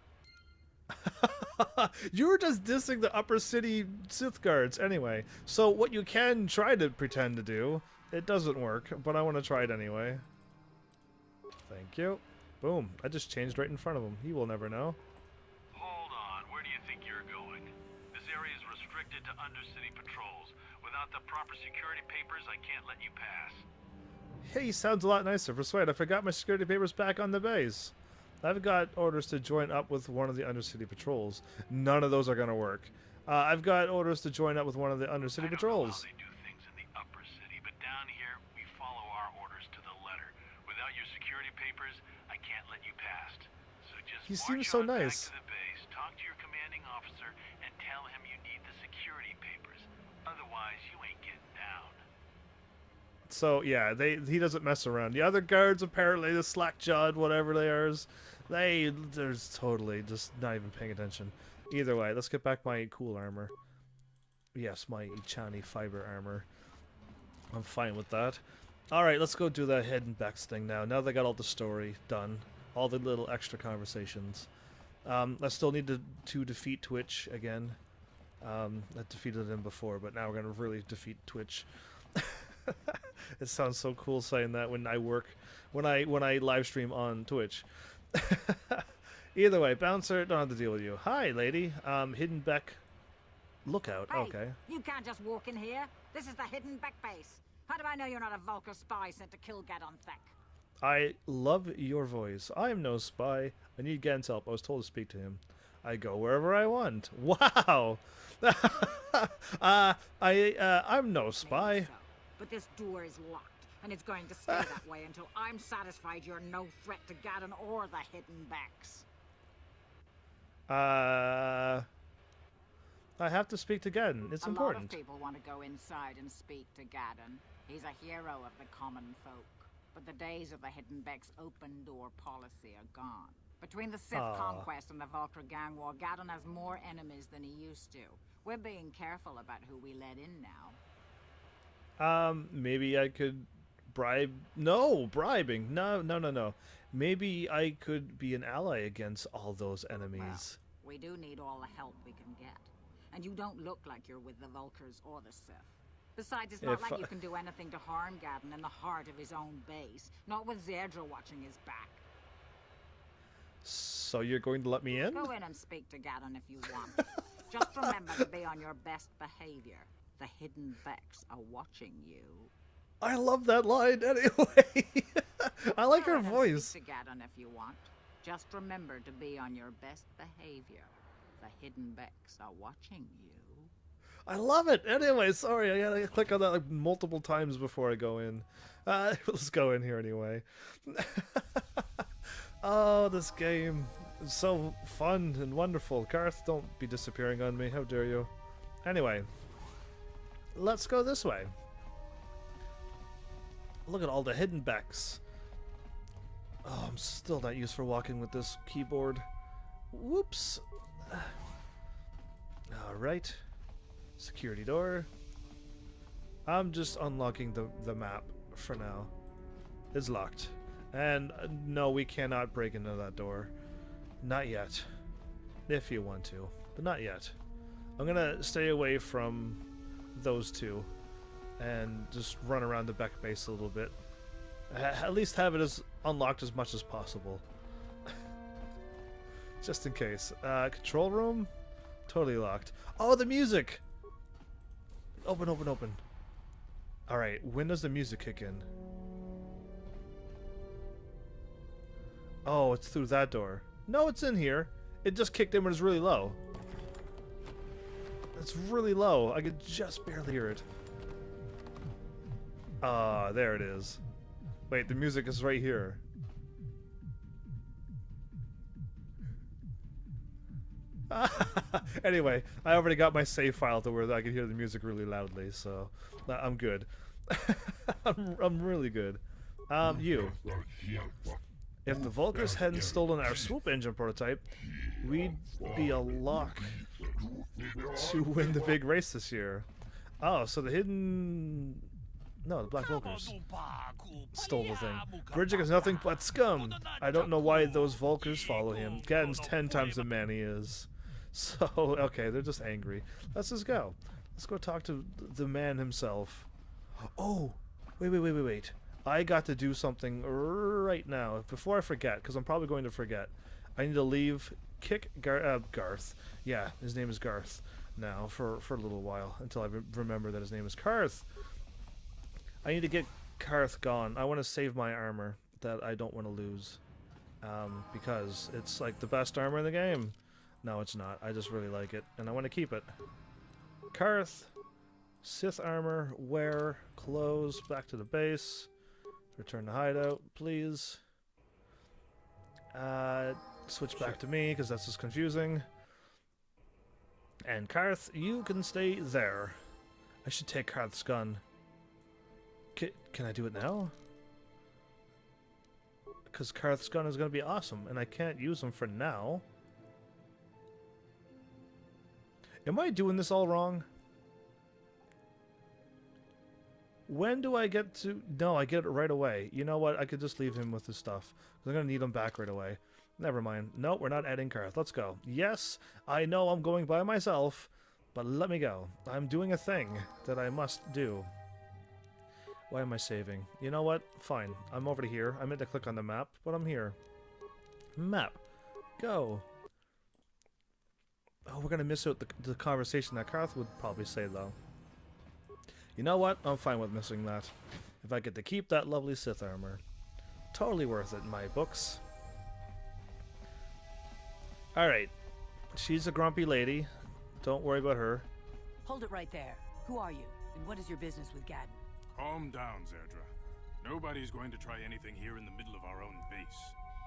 You were just dissing the upper city Sith guards anyway. So what you can try to pretend to do, it doesn't work, but I want to try it anyway. Thank you. Boom. I just changed right in front of him. He will never know. Hold on. Where do you think you're going? This area is restricted to Undercity patrols. Without the proper security papers, I can't let you pass. Hey, he sounds a lot nicer. Persuade, I forgot my security papers back on the base. I've got orders to join up with one of the Undercity patrols. None of those are going to work. I've got orders to join up with one of the Undercity patrols. They do things in the upper city, but down here, we follow our orders to the letter. Without your security papers, I can't let you past. So just he seems so nice. Back to the base, talk to your commanding officer, and tell him you need the security papers. Otherwise, you ain't getting down. So yeah, he doesn't mess around. The other guards, apparently, the slack-jawed, whatever they are, they're totally just not even paying attention. Either way, let's get back my cool armor. Yes, my Chani fiber armor. I'm fine with that. Alright, let's go do the hidden Bex thing now. Now they got all the story done. All the little extra conversations. I still need to defeat Twitch again. I defeated him before, but now we're going to really defeat Twitch. It sounds so cool saying that when I work, when I live stream on Twitch. Either way, Bouncer, don't have to deal with you. Hi, lady. Hidden Beck Lookout. Hey, okay. You can't just walk in here. This is the Hidden Beck base. How do I know you're not a Vulcar spy sent to kill Gadon Thek? I love your voice. I am no spy. I need Gan's help. I was told to speak to him. I go wherever I want. Wow. I'm no spy. Maybe so, but this door is locked, and it's going to stay that way until I'm satisfied you're no threat to Gadon or the Hidden Becks. I have to speak to Gadon. It's important. A lot of people want to go inside and speak to Gadon. He's a hero of the common folk. But the days of the Hidden Beck's open door policy are gone. Between the Sith conquest and the Vulcar gang war, Gadon has more enemies than he used to. We're being careful about who we let in now. Maybe I could bribe... No, bribing. No. Maybe I could be an ally against all those enemies. Well, we do need all the help we can get. And you don't look like you're with the Vulcars or the Sith. Besides, it's not like you can do anything to harm Gadon in the heart of his own base. Not with Zedra watching his back. So you're going to let me in? Go in and speak to Gadon if you want. Just remember to be on your best behavior. The Hidden Becks are watching you. I love that line anyway. I like her voice. Speak to Gadon if you want. Just remember to be on your best behavior. The Hidden Becks are watching you. I love it. Anyway, sorry, I gotta click on that like multiple times before I go in. Let's go in here anyway. Oh, this game is so fun and wonderful. Garth, don't be disappearing on me. How dare you? Anyway, let's go this way. Look at all the Hidden Becks. Oh, I'm still not used for walking with this keyboard. Whoops. Alright. Security door. I'm just unlocking the map for now. It's locked. And no, we cannot break into that door. Not yet. If you want to. But not yet. I'm gonna stay away from those two. And just run around the Beck base a little bit. At least have it as unlocked as much as possible. Just in case. Control room? Totally locked. Oh, the music! Open. Alright, when does the music kick in? Oh, it's through that door. No, it's in here. It just kicked in when it's really low. It's really low. I could just barely hear it. Ah, there it is. Wait, the music is right here. Anyway, I already got my save file to where I can hear the music really loudly, so I'm good. I'm really good. You. If the Vulcars hadn't stolen our swoop engine prototype, we'd be a lock to win the big race this year. Oh, so the hidden... No, the Black Vulcars stole the thing. Bridget is nothing but scum. I don't know why those Vulcars follow him. Gadon's 10 times the man he is. So, okay, they're just angry. Let's just go. Let's go talk to the man himself. Oh, wait. I got to do something right now. Before I forget, because I'm probably going to forget. I need to leave, kick Garth. Yeah, his name is Garth now for a little while until I remember that his name is Karth. I need to get Karth gone. I want to save my armor that I don't want to lose. Because it's like the best armor in the game. No, it's not. I just really like it, and I want to keep it. Karth, Sith armor, wear, clothes, back to the base. Return to hideout, please. Switch back to me, because that's just confusing. And Karth, you can stay there. I should take Karth's gun. Can I do it now? Because Karth's gun is going to be awesome, and I can't use him for now. Am I doing this all wrong? When do I get to... No, I get it right away. You know what? I could just leave him with his stuff. I'm going to need him back right away. Never mind. No, we're not adding Karth. Let's go. Yes, I know I'm going by myself, but let me go. I'm doing a thing that I must do. Why am I saving? You know what? Fine. I'm over here. I meant to click on the map, but I'm here. Map. Go. Oh, we're gonna miss out the conversation that Karth would probably say, though. You know what? I'm fine with missing that. If I get to keep that lovely Sith armor. Totally worth it in my books. Alright. She's a grumpy lady. Don't worry about her. Hold it right there. Who are you? And what is your business with Gadden? Calm down, Zerdra. Nobody's going to try anything here in the middle of our own base.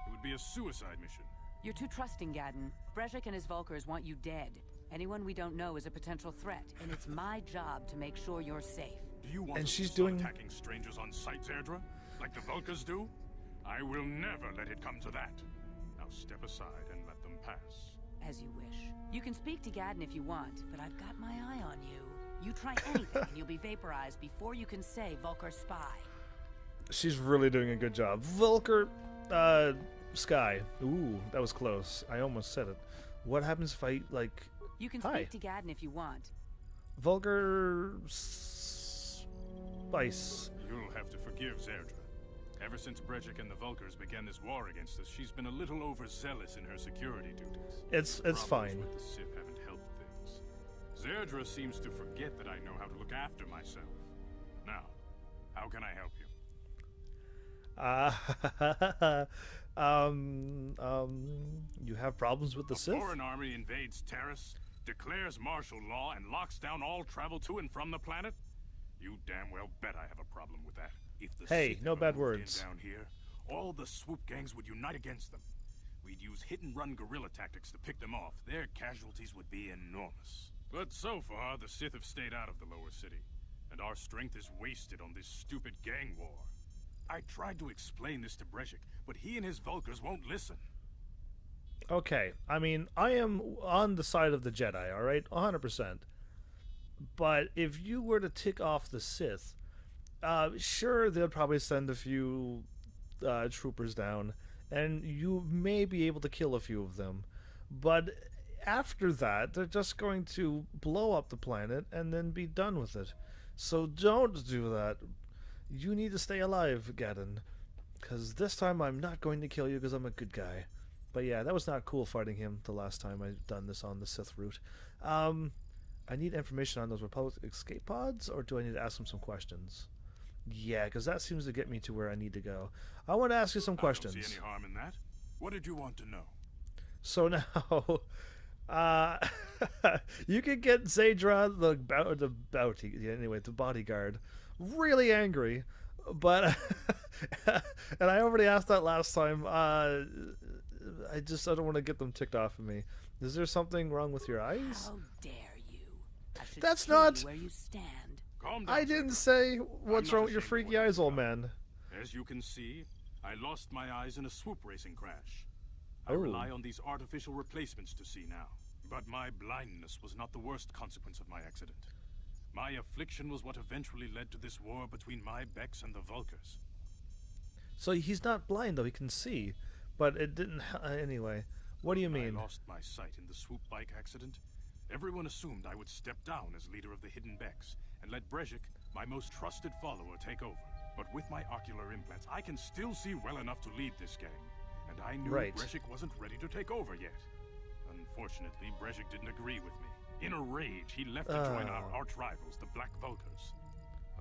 It would be a suicide mission. You're too trusting, Gadden. Brejik and his Vulkars want you dead. Anyone we don't know is a potential threat, and it's my job to make sure you're safe. Do you want to attacking strangers on sight, Zerdra? Like the Vulkars do? I will never let it come to that. Now step aside and let them pass. As you wish. You can speak to Gadden if you want, but I've got my eye on you. You try anything and you'll be vaporized before you can say Vulkar spy. She's really doing a good job. Vulkar, Sky. Ooh, that was close. I almost said it. What happens if I, like... You can speak to Gadden if you want. Vulkar... Spice. You'll have to forgive Zerdra. Ever since Brejik and the Vulkars began this war against us, she's been a little overzealous in her security duties. It's fine. With the Sith haven't helped things. Zerdra seems to forget that I know how to look after myself. Now, how can I help you? You have problems with the Sith? A foreign army invades Taris, declares martial law, and locks down all travel to and from the planet? You damn well bet I have a problem with that. If the hey, Sith no bad words. Down here, all the swoop gangs would unite against them. We'd use hit-and-run guerrilla tactics to pick them off. Their casualties would be enormous. But so far, the Sith have stayed out of the lower city, and our strength is wasted on this stupid gang war. I tried to explain this to Brejik, but he and his Vulkars won't listen. Okay, I mean, I am on the side of the Jedi, alright? 100%. But if you were to tick off the Sith, sure, they'll probably send a few troopers down, and you may be able to kill a few of them. But after that, they're just going to blow up the planet and then be done with it. So don't do that. You need to stay alive, Gadden. Because this time I'm not going to kill you because I'm a good guy. But yeah, that was not cool fighting him the last time I've done this on the Sith route. I need information on those Republic escape pods, or do I need to ask them some questions? Yeah, because that seems to get me to where I need to go. I want to ask you some questions. I don't see any harm in that. What did you want to know? So now, you can get Zedra, the bodyguard, really angry, but and I already asked that last time. I don't want to get them ticked off of me. Is there something wrong with your eyes? How dare you? I should That's kill not. you where you stand. Calm down, I didn't say what's wrong with your freaky eyes, old man. As you can see, I lost my eyes in a swoop racing crash. I rely on these artificial replacements to see now. But my blindness was not the worst consequence of my accident. My affliction was what eventually led to this war between my Becks and the Vulkars. So he's not blind, though. He can see. But it didn't... Anyway, what do you mean? I lost my sight in the swoop bike accident. Everyone assumed I would step down as leader of the Hidden Becks and let Brejik, my most trusted follower, take over. But with my ocular implants, I can still see well enough to lead this gang. And I knew Brejik wasn't ready to take over yet. Unfortunately, Brejik didn't agree with me. In a rage, he left to join our arch-rivals, the Black Vulkars.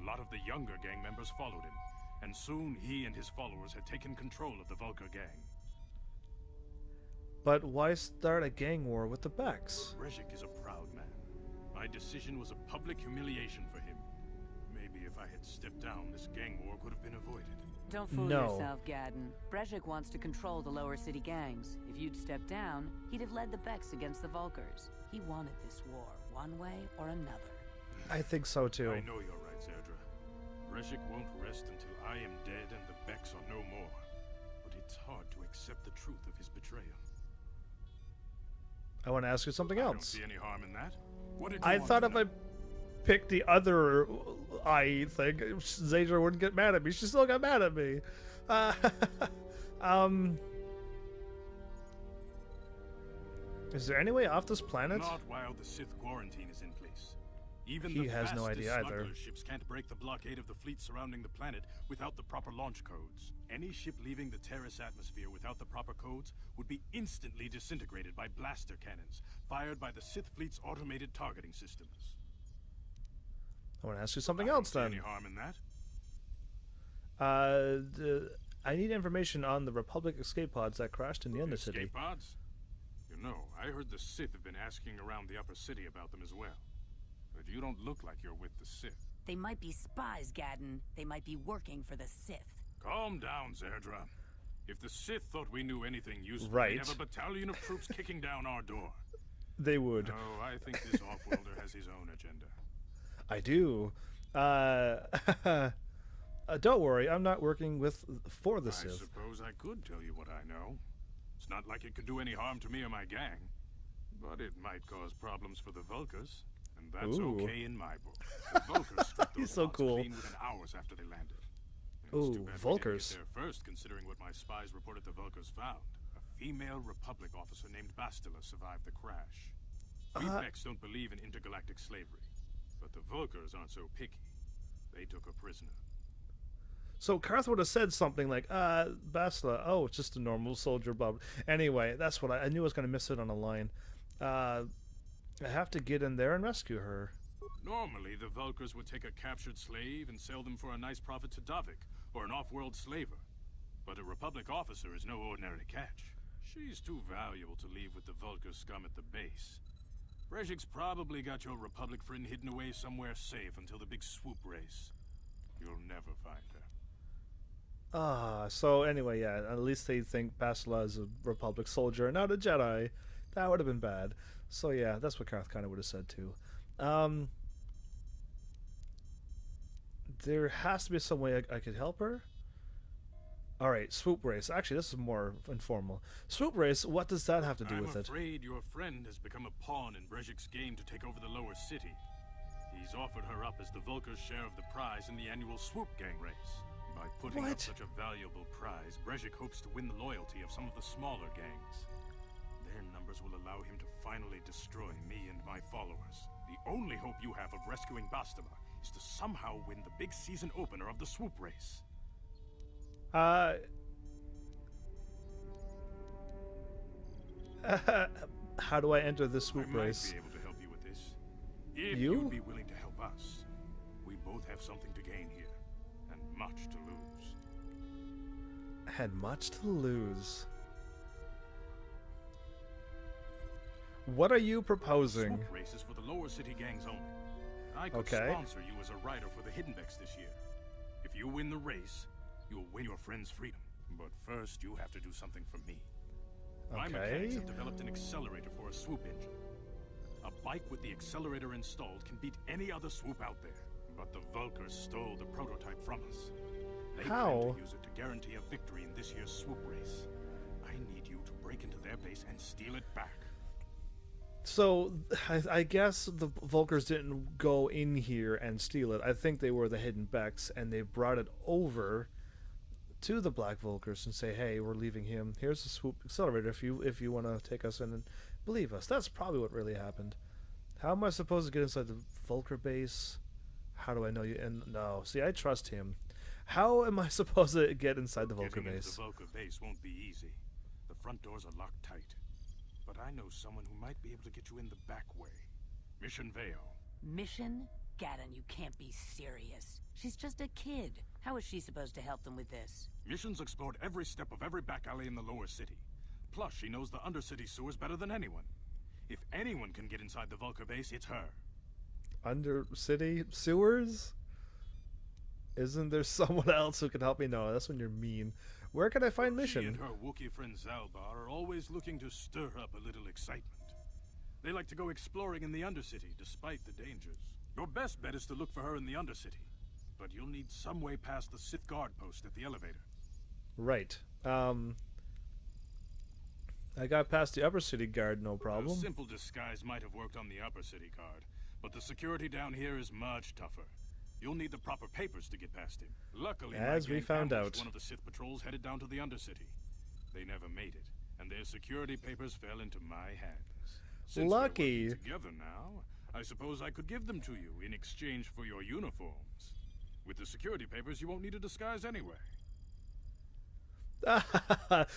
A lot of the younger gang members followed him, and soon he and his followers had taken control of the Vulkar gang. But why start a gang war with the Becks? Brejik is a proud man. My decision was a public humiliation for him. Maybe if I had stepped down, this gang war could have been avoided. Don't fool yourself, Gadden. Brejik wants to control the lower city gangs. If you'd stepped down, he'd have led the Becks against the Vulkars. He wanted this war, one way or another. I think so, too. I know you're right, Zerdra. Brejik won't rest until I am dead and the Becks are no more. But it's hard to accept the truth of his betrayal. I want to ask you something else. I don't see any harm in that. What did you I want thought to if know? I picked the other eye thing, Zedra wouldn't get mad at me. She still got mad at me. Is there any way off this planet? Not while the Sith quarantine is in place. Even he the has no idea fastest either. smuggler ships can't break the blockade of the fleet surrounding the planet without the proper launch codes. Any ship leaving the Terrace atmosphere without the proper codes would be instantly disintegrated by blaster cannons fired by the Sith fleet's automated targeting systems. I want to ask you something else then. Any harm in that? I need information on the Republic escape pods that crashed in the Undercity. Escape pods? You know, I heard the Sith have been asking around the upper city about them as well. But you don't look like you're with the Sith. They might be spies, Gadden. They might be working for the Sith. Calm down, Zerdra. If the Sith thought we knew anything useful, right. they'd have a battalion of troops kicking down our door. They would. No, I think this off-worlder has his own agenda. I do. Don't worry, I'm not working for the Sith. I suppose I could tell you what I know. It's not like it could do any harm to me or my gang. But it might cause problems for the Vulkars. And that's okay in my book. The Vulkars stripped those pods clean within hours after they landed. Ooh, Vulkars. Get there first, considering what my spies reported the Vulkars found. A female Republic officer named Bastila survived the crash. We Vex don't believe in intergalactic slavery. But the Vulkars aren't so picky. They took a prisoner. So Karth would have said something like, Bastila, oh, it's just a normal soldier, blah. Anyway, that's what I knew I was going to miss it on a line. I have to get in there and rescue her. Normally, the Vulkars would take a captured slave and sell them for a nice profit to Davik, or an off-world slaver. But a Republic officer is no ordinary catch. She's too valuable to leave with the Vulkar scum at the base. Brejik's probably got your Republic friend hidden away somewhere safe until the big swoop race. You'll never find her. So anyway, yeah, at least they think Bastila is a Republic soldier and not a Jedi. That would have been bad. So yeah, that's what Karth kind of would have said too. There has to be some way I could help her. Alright, swoop race. Actually, this is more informal. Swoop race, what does that have to do with it? I'm afraid your friend has become a pawn in Brejik's game to take over the lower city. He's offered her up as the Vulkar's share of the prize in the annual swoop gang race. By putting up such a valuable prize, Brejik hopes to win the loyalty of some of the smaller gangs. Their numbers will allow him to finally destroy me and my followers. The only hope you have of rescuing Bastila is to somehow win the big season opener of the swoop race. How do I enter the swoop race? I might be able to help you with this. If You? you'd be willing to help us. We both have something to gain here, and much to lose. Had much to lose. What are you proposing? Swoop race is for the lower city gangs only. I could sponsor you as a rider for the Hiddenbecks this year. If you win the race, you'll win your friend's freedom. But first, you have to do something for me. My mechanics have developed an accelerator for a swoop engine. A bike with the accelerator installed can beat any other swoop out there. But the Vulkars stole the prototype from us. They plan to use it to guarantee a victory in this year's swoop race. I need you to break into their base and steal it back. So, I guess the Vulkars didn't go in here and steal it. I think they were the Hiddenbecks, and they brought it over to the Black Vulkars and say, hey, we're leaving him. Here's the swoop accelerator if you want to take us in and believe us. That's probably what really happened. How am I supposed to get inside the Vulkar base? How do I know you? And no, see, I trust him. How am I supposed to get inside the Vulkar base? Getting into the Vulkar base won't be easy. The front doors are locked tight. But I know someone who might be able to get you in the back way. Mission Veo. Mission? Gadden, you can't be serious. She's just a kid. How is she supposed to help them with this? Mission's explored every step of every back alley in the lower city. Plus, she knows the Undercity sewers better than anyone. If anyone can get inside the Vulkar base, it's her. Undercity sewers? Isn't there someone else who can help me? No, that's when you're mean. Where can I find Mission? She and her Wookiee friend Zalbar are always looking to stir up a little excitement. They like to go exploring in the Undercity, despite the dangers. Your best bet is to look for her in the Undercity. But you'll need some way past the Sith guard post at the elevator. Right. I got past the Upper City guard, no problem. A simple disguise might have worked on the Upper City guard, but the security down here is much tougher. You'll need the proper papers to get past him. Luckily, as we found out, one of the Sith patrols headed down to the Undercity. They never made it, and their security papers fell into my hands. Since lucky. we're working together now, I suppose I could give them to you in exchange for your uniforms. With the security papers, you won't need a disguise anyway.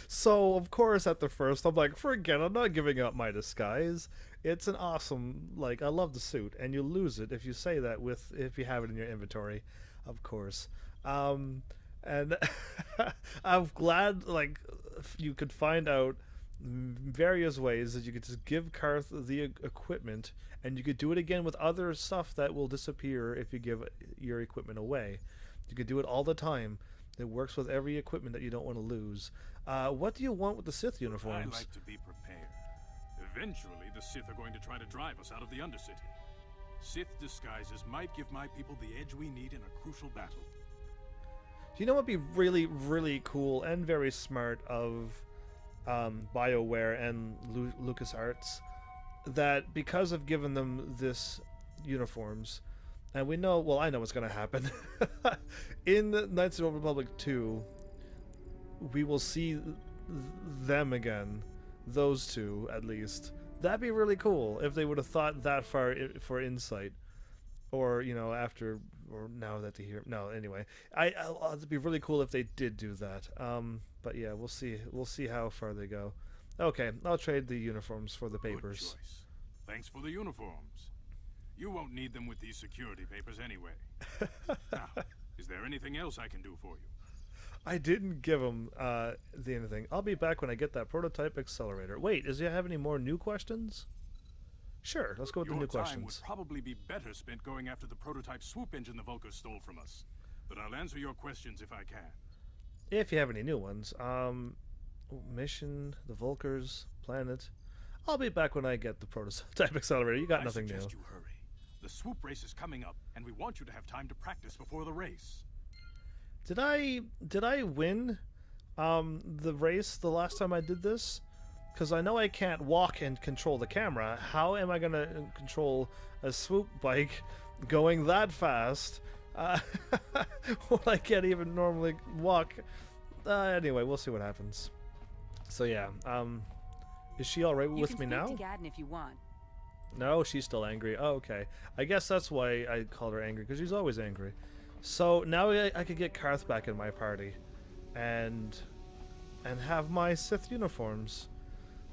So, of course, at the first, I'm like, forget, I'm not giving up my disguise. It's an awesome, like, I love the suit, and you lose it if you say that if you have it in your inventory, of course. And I'm glad, like, you could find out various ways that you could just give Karth the equipment, and you could do it again with other stuff that will disappear if you give your equipment away. You could do it all the time. It works with every equipment that you don't want to lose. What do you want with the Sith uniforms? I like to be prepared. Eventually, the Sith are going to try to drive us out of the Undercity. Sith disguises might give my people the edge we need in a crucial battle. You know what would be really, really cool and very smart of BioWare and LucasArts? That because of giving them this uniforms, and we know, well, I know what's going to happen. In Knights of the Old Republic 2, we will see them again. Those two, at least. That'd be really cool if they would have thought that far for insight. Or, you know, after, or now that they hear. No, anyway. It'd be really cool if they did do that. But yeah, we'll see. We'll see how far they go. Okay, I'll trade the uniforms for the papers. Good choice. Thanks for the uniforms. You won't need them with these security papers anyway. Now, is there anything else I can do for you? I didn't give him the anything. I'll be back when I get that prototype accelerator. Wait, does he have any more new questions? Sure, let's go with the new questions. Your time would probably be better spent going after the prototype swoop engine the Vulkars stole from us. But I'll answer your questions if I can. If you have any new ones. Mission, the Vulkars, planet. I'll be back when I get the prototype accelerator. You got nothing new. I suggest you hurry. The swoop race is coming up, and we want you to have time to practice before the race. Did I win the race the last time I did this? Because I know I can't walk and control the camera. How am I going to control a swoop bike going that fast when I can't even normally walk? Anyway, we'll see what happens. So yeah, is she all right with me now? You can speak to Gadden if you want. No, she's still angry. Oh, okay. I guess that's why I called her angry, because she's always angry. So now I could get Karth back in my party, and have my Sith uniforms.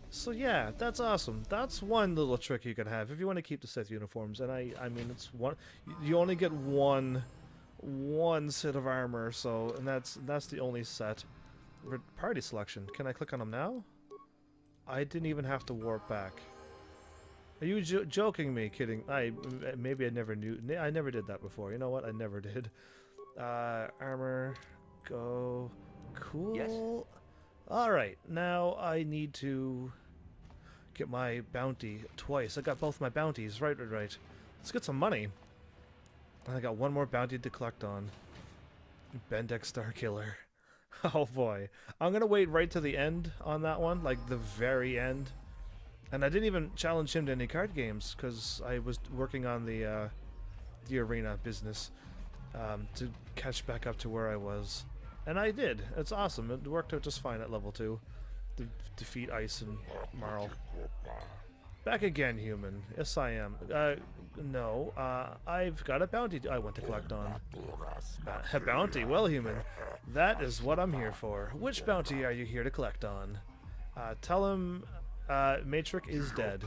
So yeah, that's awesome. That's one little trick you can have if you want to keep the Sith uniforms. And I mean, it's one. You only get one set of armor, so and that's the only set. Party selection. Can I click on them now? I didn't even have to warp back. Are you joking me? Kidding? Maybe I never knew. I never did that before. You know what? I never did. Armor. Go. Cool. Yes. All right. Now I need to get my bounty twice. I got both my bounties. Right. Let's get some money. And I got one more bounty to collect on. Bendex Starkiller. Oh boy. I'm gonna wait right to the end on that one, like the very end. And I didn't even challenge him to any card games because I was working on the arena business to catch back up to where I was. And I did. It's awesome. It worked out just fine at level 2. To defeat Ice and Marl. Back again, human. Yes, I am. No. I've got a bounty I want to collect on. A bounty? Well, human. That is what I'm here for. Which bounty are you here to collect on? Tell him Matrix is dead.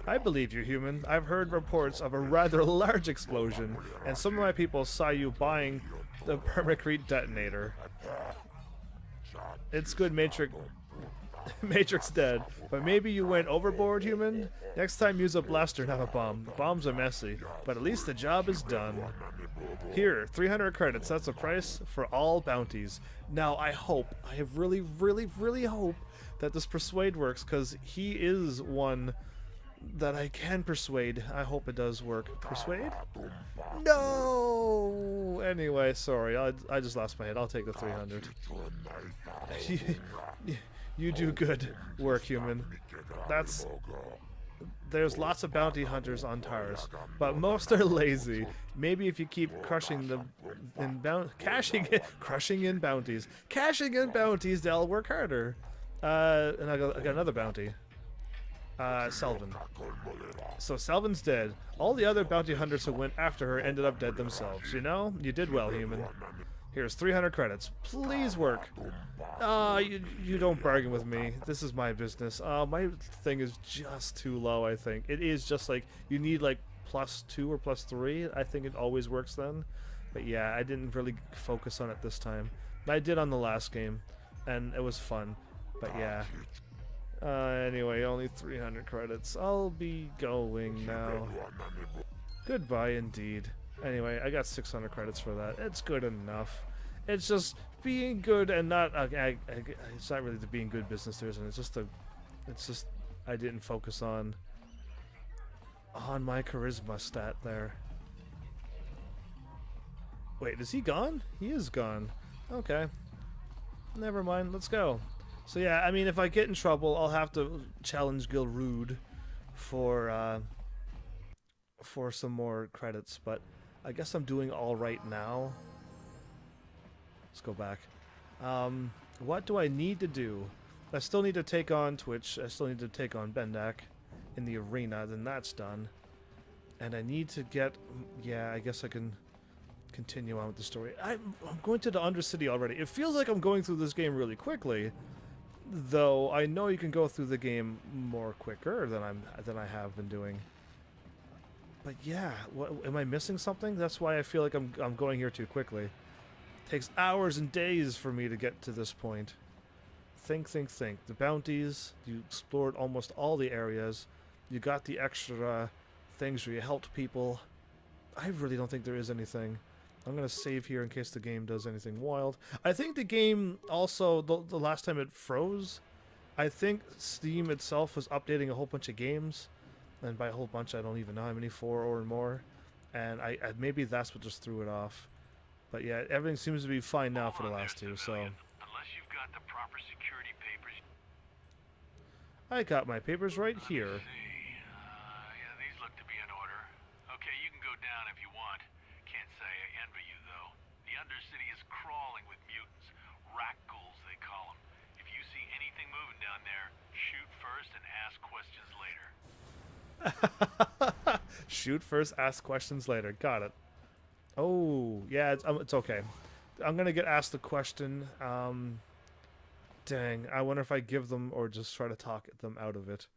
I believe you, human. I've heard reports of a rather large explosion, and some of my people saw you buying the permacrete detonator. It's good, Matrix. Matrix dead, but maybe you went overboard, human? Next time use a blaster, not a bomb. The bombs are messy, but at least the job is done. Here, 300 credits, that's the price for all bounties. Now, I really, really, really hope that this persuade works, because he is one that I can persuade. I hope it does work. Persuade? No! Anyway, sorry, I just lost my head. I'll take the 300. You do good work, human. There's lots of bounty hunters on Taris, but most are lazy. Maybe if you keep crushing in bounties, they'll work harder. And I got another bounty. Selvin. So Selvin's dead. All the other bounty hunters who went after her ended up dead themselves. You know? You did well, human. Here's 300 credits. Please work. You don't bargain with me. This is my business. My thing is just too low, I think. It is just like, you need like +2 or +3. I think it always works then. But yeah, I didn't really focus on it this time. I did on the last game, and it was fun. But yeah. Anyway, only 300 credits. I'll be going now. Goodbye indeed. Anyway, I got 600 credits for that. It's good enough. It's just being good and not... it's not really the being good business there, isn't it? It's just I didn't focus on my charisma stat there. Wait, is he gone? He is gone. Okay. Never mind. Let's go. So yeah, I mean, if I get in trouble, I'll have to challenge Gilrude for some more credits, but I guess I'm doing all right now. Let's go back. What do I need to do? I still need to take on Twitch. I still need to take on Bendak in the arena. Then that's done. And I need to get... Yeah, I guess I can continue on with the story. I'm going to the Undercity already. It feels like I'm going through this game really quickly, though I know you can go through the game more quicker than I have been doing. But yeah, am I missing something? That's why I feel like I'm going here too quickly. It takes hours and days for me to get to this point. Think. The bounties, you explored almost all the areas. You got the extra things where you helped people. I really don't think there is anything. I'm going to save here in case the game does anything wild. I think the game also, the last time it froze, I think Steam itself was updating a whole bunch of games. And by a whole bunch, I don't even know how many, 4 or more. And I maybe that's what just threw it off. But yeah, everything seems to be fine now for the last two, so... Unless you've got the proper security papers... I got my papers right here. Yeah, these look to be in order. Okay, you can go down if you want. Can't say I envy you, though. The Undercity is crawling with mutants. Rakghouls, they call them. If you see anything moving down there, shoot first and ask questions later. Shoot first, ask questions later. Got it. Oh, yeah, it's okay. I'm gonna get asked the question. Dang, I wonder if I give them or just try to talk them out of it.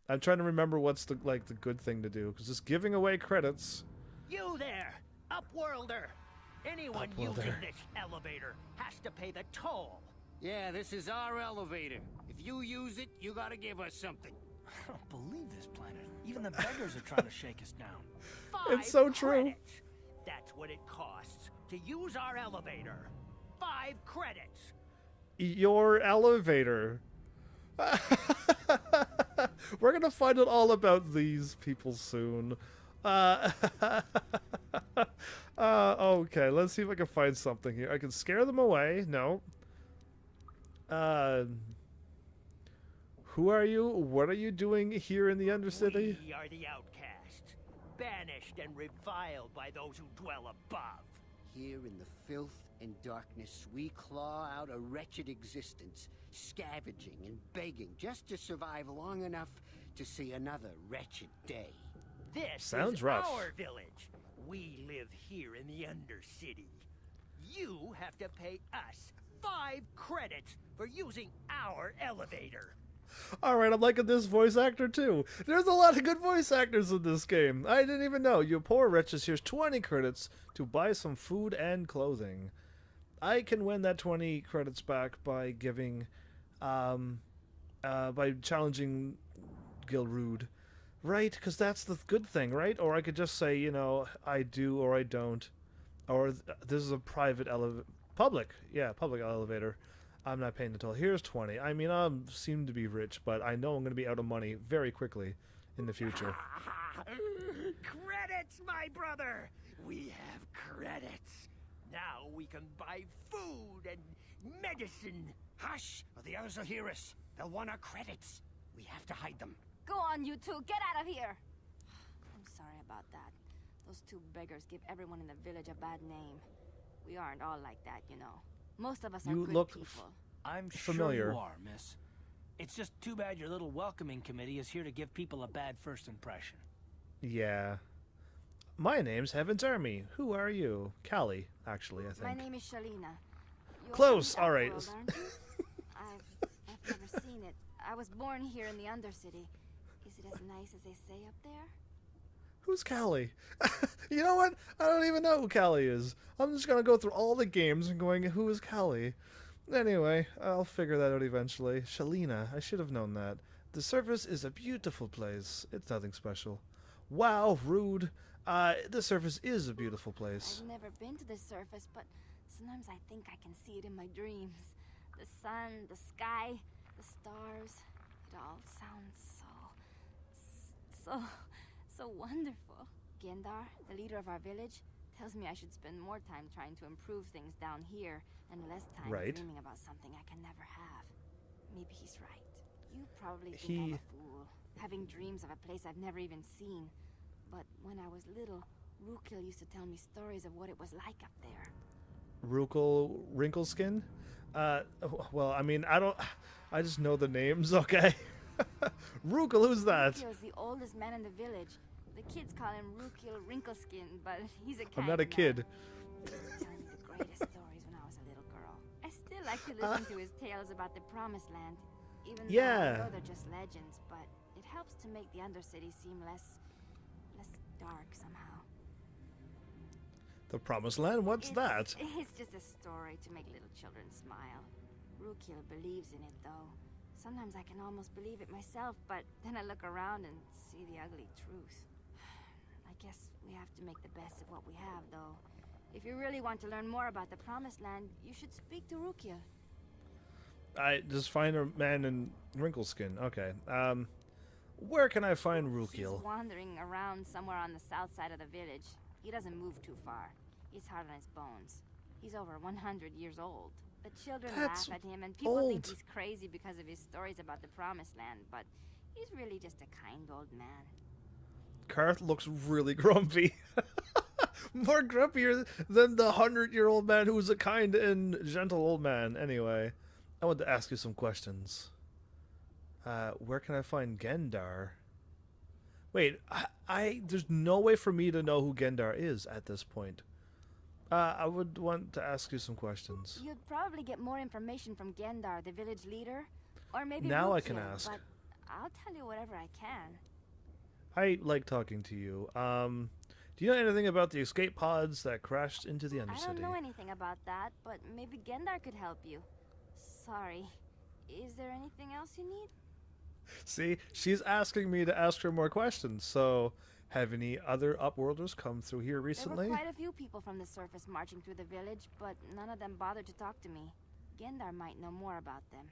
I'm trying to remember what's the good thing to do, because just giving away credits. You there, Upworlder! Anyone using this elevator has to pay the toll. Yeah, this is our elevator. If you use it, you gotta give us something. I don't believe this planet. Even the beggars are trying to shake us down. It's so true. Credits. That's what it costs to use our elevator. 5 credits. Your elevator. We're gonna find out all about these people soon. Okay, let's see if I can find something here. I can scare them away. No. Who are you? What are you doing here in the Undercity? We are the outcasts, banished and reviled by those who dwell above. Here in the filth and darkness, we claw out a wretched existence, scavenging and begging just to survive long enough to see another wretched day. This sounds is rough. Our village. We live here in the Undercity. You have to pay us 5 credits for using our elevator. Alright, I'm liking this voice actor too. There's a lot of good voice actors in this game. I didn't even know. You poor wretches, here's 20 credits to buy some food and clothing. I can win that 20 credits back by giving, by challenging Gilrude. Right? Because that's the good thing, right? Or I could just say, you know, I do or I don't. Or this is a private public elevator. I'm not paying the toll. Here's 20. I mean, I seem to be rich, but I know I'm going to be out of money very quickly in the future. Credits, my brother! We have credits. Now we can buy food and medicine. Hush, or the others will hear us. They'll want our credits. We have to hide them. Go on, you two. Get out of here. I'm sorry about that. Those 2 beggars give everyone in the village a bad name. We aren't all like that, you know. Most of us are good people. I'm familiar. sure you are, miss. It's just too bad your little welcoming committee is here to give people a bad first impression. Yeah. My name's HEAVENSARMY. Who are you? Callie, actually, I think. My name is Shalina. You're Close. from the All right. Upworld, aren't you? I've never seen it. I was born here in the Undercity. Is it as nice as they say up there? Who's Callie? You know what? I don't even know who Callie is. I'm just gonna go through all the games and going, who is Callie? Anyway, I'll figure that out eventually. Shalina, I should have known that. The surface is a beautiful place. It's nothing special. Wow, rude. The surface is a beautiful place. I've never been to the surface, but sometimes I think I can see it in my dreams. The sun, the sky, the stars. It all sounds so wonderful. Gendar, the leader of our village, tells me I should spend more time trying to improve things down here and less time dreaming about something I can never have. Maybe he's right. You probably think I'm a fool, having dreams of a place I've never even seen. But when I was little, Rukil used to tell me stories of what it was like up there. Wrinkleskin? Well, I mean, I just know the names, okay? Rukil, who's that? Rukil's the oldest man in the village. The kids call him Rukil Wrinkleskin, but he's a kind I'm not a kid. He used to tell me the greatest stories when I was a little girl. I still like to listen to his tales about the Promised Land, even though I know they're just legends, but it helps to make the Undercity seem less dark somehow. The Promised Land? What's that? It's just a story to make little children smile. Rukil believes in it, though. Sometimes I can almost believe it myself, but then I look around and see the ugly truth. I guess we have to make the best of what we have, though. If you really want to learn more about the Promised Land, you should speak to Rukil. I just find a man in Wrinkleskin. Okay. Where can I find Rukil? He's wandering around somewhere on the south side of the village. He doesn't move too far. He's hard on his bones. He's over 100 years old. The children laugh at him, and people think he's crazy because of his stories about the Promised Land, but he's really just a kind old man. Karth looks really grumpy. More grumpier than the 100-year-old man who's a kind and gentle old man. Anyway, I want to ask you some questions. Where can I find Gendar? Wait, there's no way for me to know who Gendar is at this point. I would want to ask you some questions. You'd probably get more information from Gendar, the village leader, or maybe now Rukil, I can ask. But I'll tell you whatever I can. I like talking to you. Do you know anything about the escape pods that crashed into the Undercity? I don't know anything about that, but maybe Gendar could help you. Sorry. Is there anything else you need? See, she's asking me to ask her more questions, so have any other Upworlders come through here recently? There were quite a few people from the surface marching through the village, but none of them bothered to talk to me. Gendar might know more about them.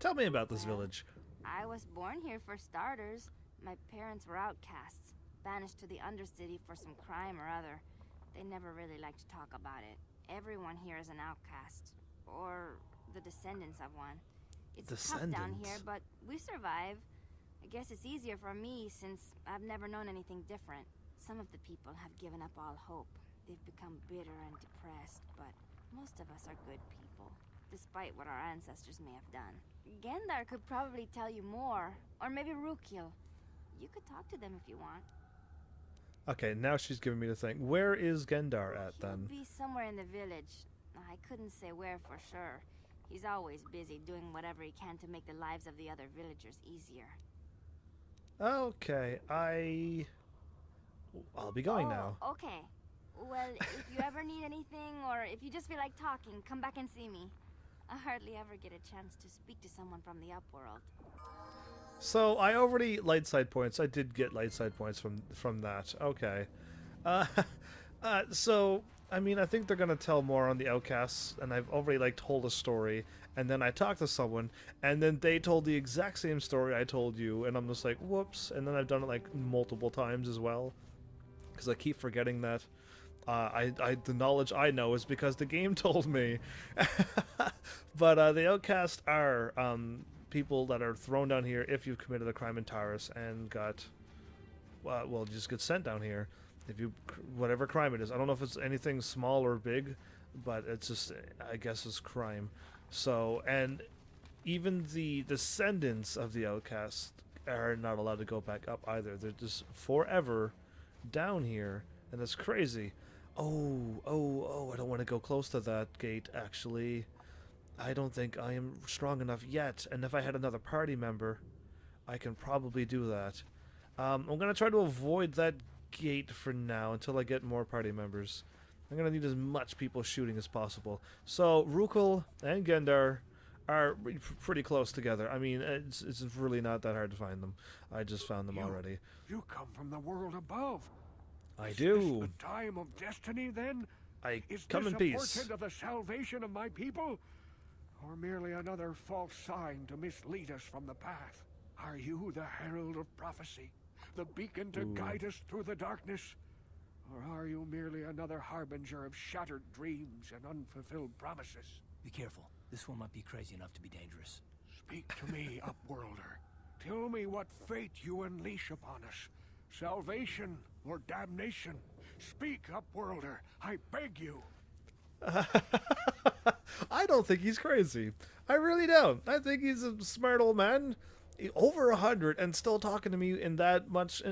Tell me about this village. I was born here for starters. My parents were outcasts, banished to the Undercity for some crime or other. They never really liked to talk about it. Everyone here is an outcast, or the descendants of one. It's tough down here, but we survive. I guess it's easier for me since I've never known anything different. Some of the people have given up all hope. They've become bitter and depressed, but most of us are good people, despite what our ancestors may have done. Gendar could probably tell you more, or maybe Rukil. You could talk to them if you want. Okay, now she's giving me the thing. Where is Gendar at, then? He'll be somewhere in the village. I couldn't say where for sure. He's always busy doing whatever he can to make the lives of the other villagers easier. Okay, I'll be going now. Okay. Well, if you ever need anything, or if you just feel like talking, come back and see me. I hardly ever get a chance to speak to someone from the Upworld. So, I already light side points. I did get light side points from that. Okay. So, I mean, I think they're going to tell more on the Outcasts, and I've already, told a story, and then I talked to someone, and then they told the exact same story I told you, and I'm just like, whoops, and then I've done it, multiple times as well, because I keep forgetting that. The knowledge I know is because the game told me. But the Outcasts are people that are thrown down here if you've committed a crime in Taurus and got, well, just get sent down here. If you, whatever crime it is. I don't know if it's anything small or big, but it's just, I guess it's crime. So, and even the descendants of the outcast are not allowed to go back up either. They're just forever down here, and that's crazy. Oh, I don't want to go close to that gate, actually. I don't think I am strong enough yet, and if I had another party member, I can probably do that. I'm going to try to avoid that gate for now until I get more party members. I'm going to need as much people shooting as possible. So, Rukul and Gendar are pretty close together. I mean, it's really not that hard to find them. I just found them already. You come from the world above. I do. Is this the time of destiny, then? I Is come this in a peace. portent of the salvation of my people? Or merely another false sign to mislead us from the path? Are you the herald of prophecy? The beacon to guide us through the darkness? Or are you merely another harbinger of shattered dreams and unfulfilled promises? Be careful. This one might be crazy enough to be dangerous. Speak to me, Upworlder. Tell me what fate you unleash upon us. Salvation or damnation? Speak, Upworlder. I beg you. I don't think he's crazy. I really don't. I think he's a smart old man. Over 100 and still talking to me in that much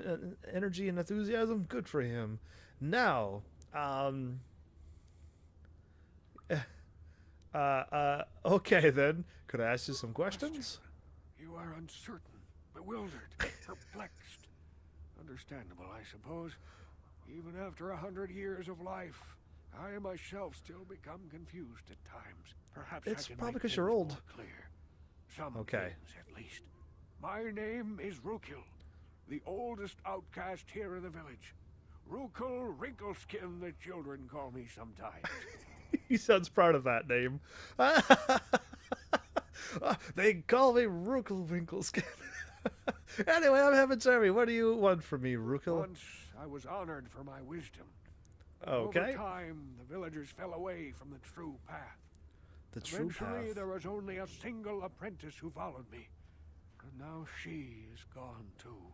energy and enthusiasm. Good for him. Now, okay then. Could I ask you some questions? You are uncertain, bewildered, perplexed. Understandable, I suppose. Even after 100 years of life, I myself still become confused at times. Perhaps it's I can probably make because you're things old. more clear. Some Okay. things, at least. My name is Rukul, the oldest outcast here in the village. Rukul Wrinkleskin, the children call me sometimes. He sounds proud of that name. They call me Rukul Winkleskin. Anyway, I'm HEAVENSARMY. What do you want from me, Rukul? Once I was honored for my wisdom. Okay. Over time, the villagers fell away from the true path. The true Eventually, path. there was only a single apprentice who followed me. And now she is gone too.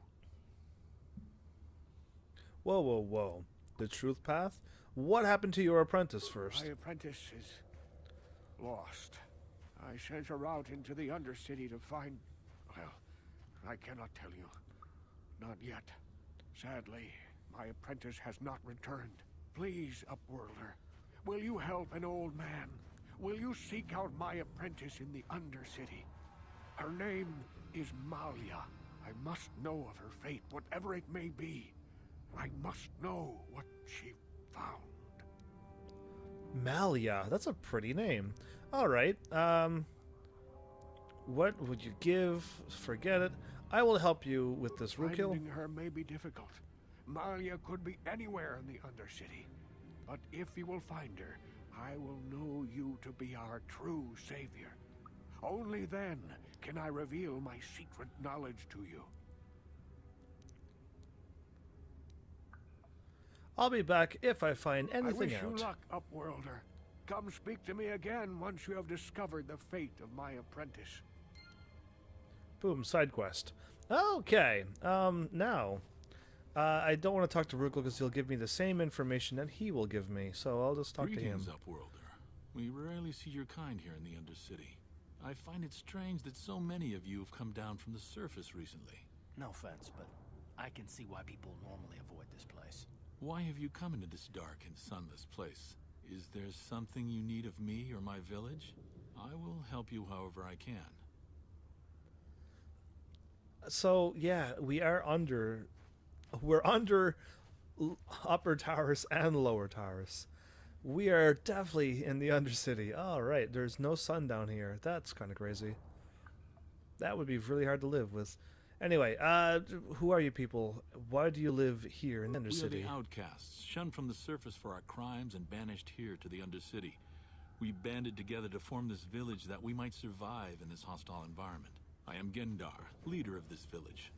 Whoa. The truth path? What happened to your apprentice first? My apprentice is lost. I sent her out into the Undercity to find... Well, I cannot tell you. Not yet. Sadly, my apprentice has not returned. Please, Upworlder, will you help an old man? Will you seek out my apprentice in the Undercity? Her name is Malia. I must know of her fate, whatever it may be. I must know what she found. Malia. That's a pretty name. Alright, what would you give? Forget it. I will help you with this, Rukul. Finding her may be difficult. Malia could be anywhere in the Undercity. But if you will find her, I will know you to be our true savior. Only then can I reveal my secret knowledge to you. I'll be back if I find I anything wish out. you luck, Upworlder. Come speak to me again once you have discovered the fate of my apprentice. Boom, side quest. Okay, now, I don't want to talk to Rukul because he'll give me the same information that he will give me, so I'll just talk to him. Greetings, Upworlder. We rarely see your kind here in the Undercity. I find it strange that so many of you have come down from the surface recently. No offense, but I can see why people normally avoid this place. Why have you come into this dark and sunless place? Is there something you need of me or my village? I will help you however I can. So, yeah, we're under Upper Towers and Lower Towers. We are definitely in the Undercity. Alright, there's no sun down here. That's kind of crazy. That would be really hard to live with. Anyway, who are you people? Why do you live here in the Undercity? We are the outcasts, shunned from the surface for our crimes and banished here to the Undercity. We banded together to form this village that we might survive in this hostile environment. I am Gendar, leader of this village,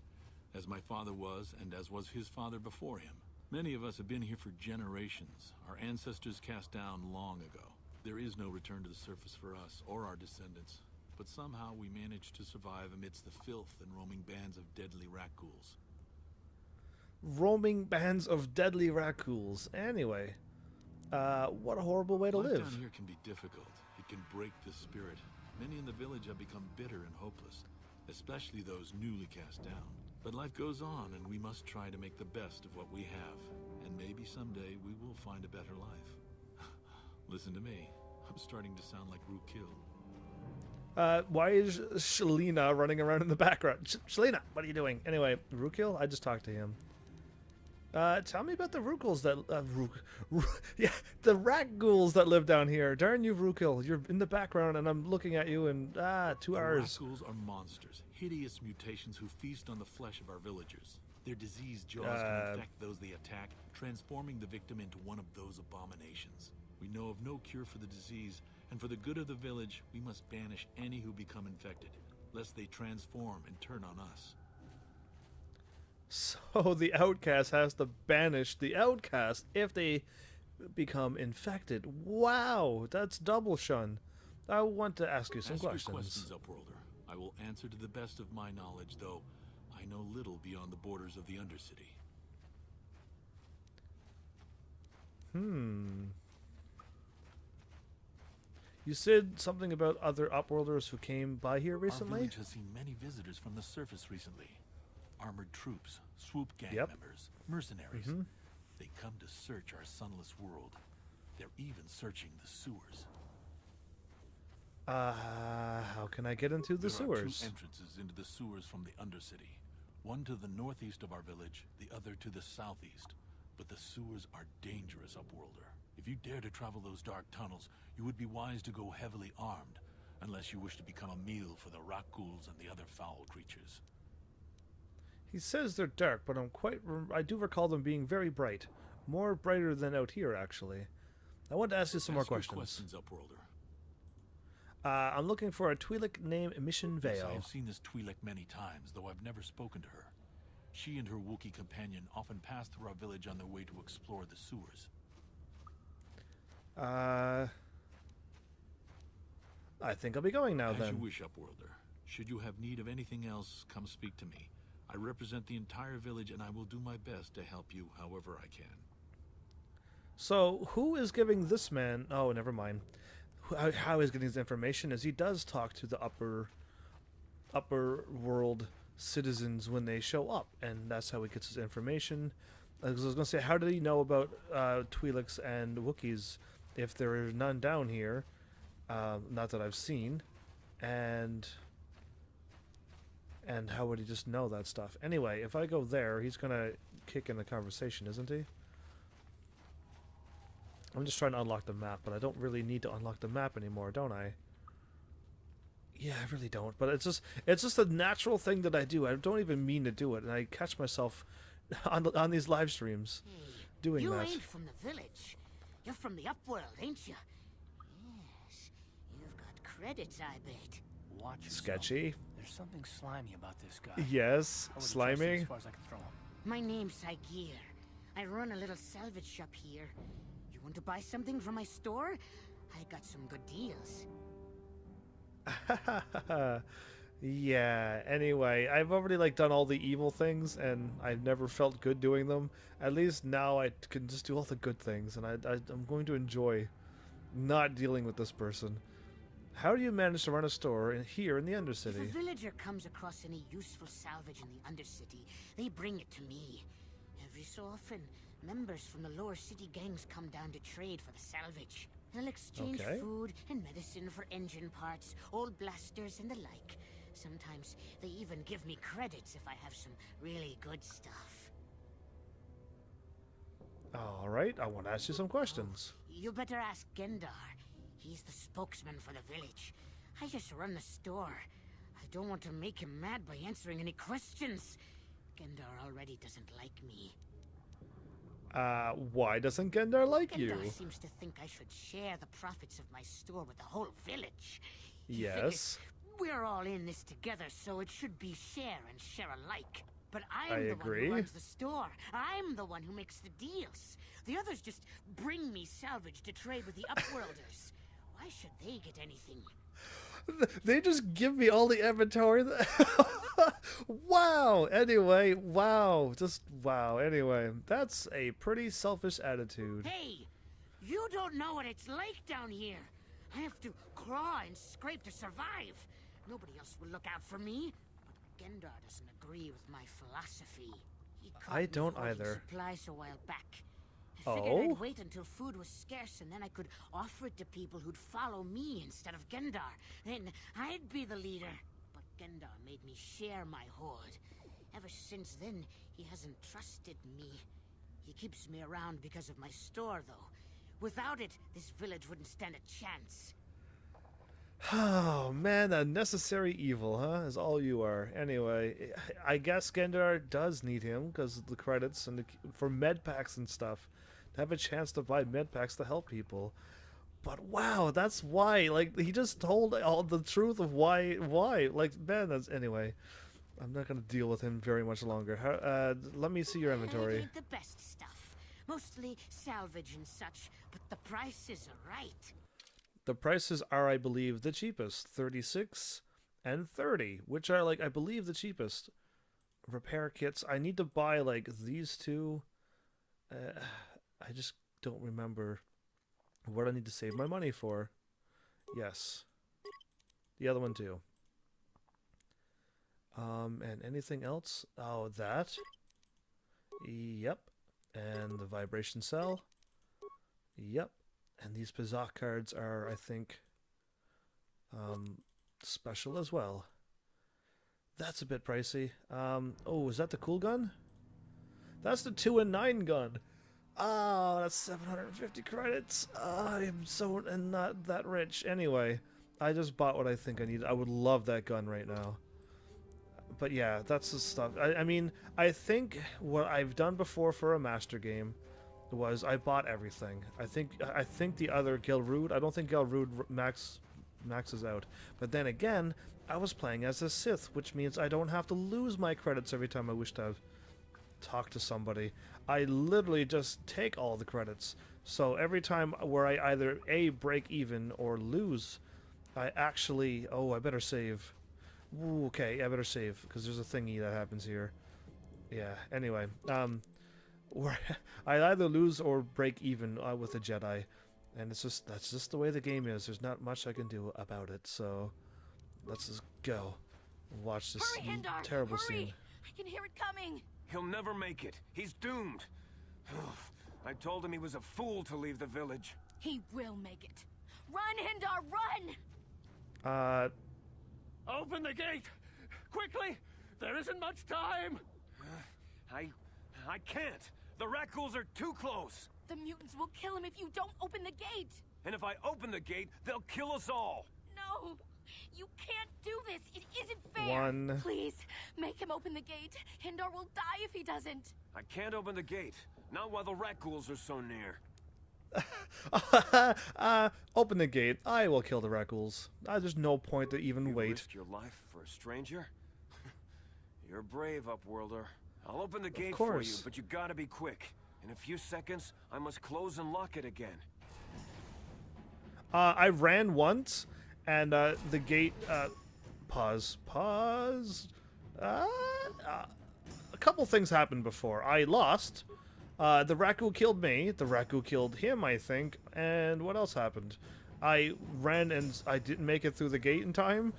as my father was and as was his father before him. Many of us have been here for generations, our ancestors cast down long ago. There is no return to the surface for us or our descendants, but somehow we managed to survive amidst the filth and roaming bands of deadly rakghouls. Roaming bands of deadly rakghouls. Anyway, what a horrible way to Life live. down here can be difficult. It can break the spirit. Many in the village have become bitter and hopeless, especially those newly cast down. But life goes on, and we must try to make the best of what we have. And maybe someday we will find a better life. Listen to me. I'm starting to sound like Rookil. Why is Shalina running around in the background? Shalina, what are you doing? Anyway, Rookil? I just talked to him. Tell me about the Rookils that... yeah, the rakghouls that live down here. Darn you, Rookil. You're in the background, and I'm looking at you in, 2 hours. Rakghouls are monsters, hideous mutations who feast on the flesh of our villagers. Their diseased jaws can infect those they attack, transforming the victim into one of those abominations. We know of no cure for the disease, and for the good of the village, we must banish any who become infected, lest they transform and turn on us. So the outcast has to banish the outcast if they become infected. Wow, that's double shun. I want to ask you some questions. Ask your questions, Upworlder. I will answer to the best of my knowledge, though I know little beyond the borders of the Undercity. You said something about other Upworlders who came by here recently? Our village has seen many visitors from the surface recently. Armored troops, swoop gang members, mercenaries. They come to search our sunless world. They're even searching the sewers. How can I get into the sewers? There are 2 entrances into the sewers from the Undercity. One to the northeast of our village, the other to the southeast. But the sewers are dangerous, Upworlder. If you dare to travel those dark tunnels, you would be wise to go heavily armed, unless you wish to become a meal for the rakghouls and the other foul creatures. He says they're dark, but I do recall them being very bright. More brighter than out here, actually. I want to ask you some more questions. Upworlder. I'm looking for a Twi'lek named Mission Vale. Yes, I have seen this Twi'lek many times, though I've never spoken to her. She and her Wookiee companion often pass through our village on their way to explore the sewers. I think I'll be going now, then. As you wish, Upworlder. Should you have need of anything else, come speak to me. I represent the entire village, and I will do my best to help you however I can. So, who is giving this man... Oh, never mind. How he's getting his information is he does talk to the upper world citizens when they show up, and that's how he gets his information. I was going to say, how did he know about Twi'leks and Wookiees if there are none down here? Not that I've seen. And how would he just know that stuff? Anyway, if I go there, he's going to kick in the conversation, isn't he? I'm just trying to unlock the map, but I don't really need to unlock the map anymore, don't I? Yeah, I really don't. But it's just a natural thing that I do. I don't even mean to do it, and I catch myself on these live streams doing you that. You ain't from the village. You're from the Upworld, ain't you? Yes. You've got credits, I bet. Watch yourself. Sketchy. There's something slimy about this guy. Yes, slimy. As far as I can throw him. My name's Saigir. I run a little salvage shop here. You want to buy something from my store? I got some good deals. Yeah, anyway, I've already done all the evil things, and I've never felt good doing them. At least now I can just do all the good things, and I'm going to enjoy not dealing with this person. How do you manage to run a store here in the Undercity? If a villager comes across any useful salvage in the Undercity, they bring it to me. Every so often, members from the lower city gangs come down to trade for the salvage. They'll exchange food and medicine for engine parts, old blasters, and the like. Sometimes they even give me credits if I have some really good stuff. Alright, I want to ask you some questions. You better ask Gendar. He's the spokesman for the village. I just run the store. I don't want to make him mad by answering any questions. Gendar already doesn't like me. Why doesn't Gendar like you? Gendar seems to think I should share the profits of my store with the whole village. Yes. We're all in this together, so it should be share and share alike. But I'm the one who runs the store. I'm the one who makes the deals. The others just bring me salvage to trade with the Upworlders. Why should they get anything? They just give me all the inventory. Wow. Anyway, wow. Just wow. Anyway, that's a pretty selfish attitude. Hey, you don't know what it's like down here. I have to claw and scrape to survive. Nobody else will look out for me. But Gendar doesn't agree with my philosophy. He caught I don't me hoarding either. supplies a while back. I figured Oh? I'd wait until food was scarce and then I could offer it to people who'd follow me instead of Gendar. Then I'd be the leader. But Gendar made me share my hoard. Ever since then, he hasn't trusted me. He keeps me around because of my store, though. Without it, this village wouldn't stand a chance. Oh man, a necessary evil, huh? Is all you are. Anyway, I guess Gendar does need him because of the credits and for med packs and stuff. To have a chance to buy med packs to help people. But wow, that's why. Like he just told all the truth of why. Like man, that's anyway. I'm not gonna deal with him very much longer. Let me see your inventory. It ain't the best stuff. Mostly salvage and such, but the prices are right. The prices are, I believe, the cheapest. 36 and 30, which are, like, I believe the cheapest. Repair kits. I need to buy, like, these two. I just don't remember what I need to save my money for. Yes. The other one, too. And anything else? Oh, that. Yep. And the vibration cell. Yep. And these Pizak cards are, I think, special as well. That's a bit pricey. Oh, is that the cool gun? That's the 2 and 9 gun. Oh, that's 750 credits. I am so and not that rich. Anyway, I just bought what I think I need. I would love that gun right now. But yeah, that's the stuff. I mean, I think what I've done before for a master game was I bought everything. I think the other Gelrude, I don't think Gelrude maxes out. But then again, I was playing as a Sith, which means I don't have to lose my credits every time I wish to talk to somebody. I literally just take all the credits. So every time where I either A, break even or lose, I actually... Oh, I better save. Ooh, okay, I better save, because there's a thingy that happens here. Yeah, anyway. Where I either lose or break even with a Jedi. And that's just the way the game is. There's not much I can do about it, so... Let's just go. Watch this Hurry, Hindar! terrible Hurry! scene. I can hear it coming! He'll never make it. He's doomed. I told him he was a fool to leave the village. He will make it. Run, Hindar, run! Open the gate! Quickly! There isn't much time! I can't. The rakghouls are too close. The mutants will kill him if you don't open the gate! And if I open the gate, they'll kill us all. No! You can't do this! It isn't fair! Please, make him open the gate. Hindar will die if he doesn't. I can't open the gate. Not while the rakghouls are so near. Open the gate. I will kill the rakghouls. There's no point to even wait. Risk your life for a stranger? You're brave, Upworlder. I'll open the gate for you, but you gotta be quick. In a few seconds, I must close and lock it again. I ran once, and the gate... Pause. A couple things happened before. I lost. The rakghoul killed me. The rakghoul killed him, I think. And what else happened? I ran and I didn't make it through the gate in time.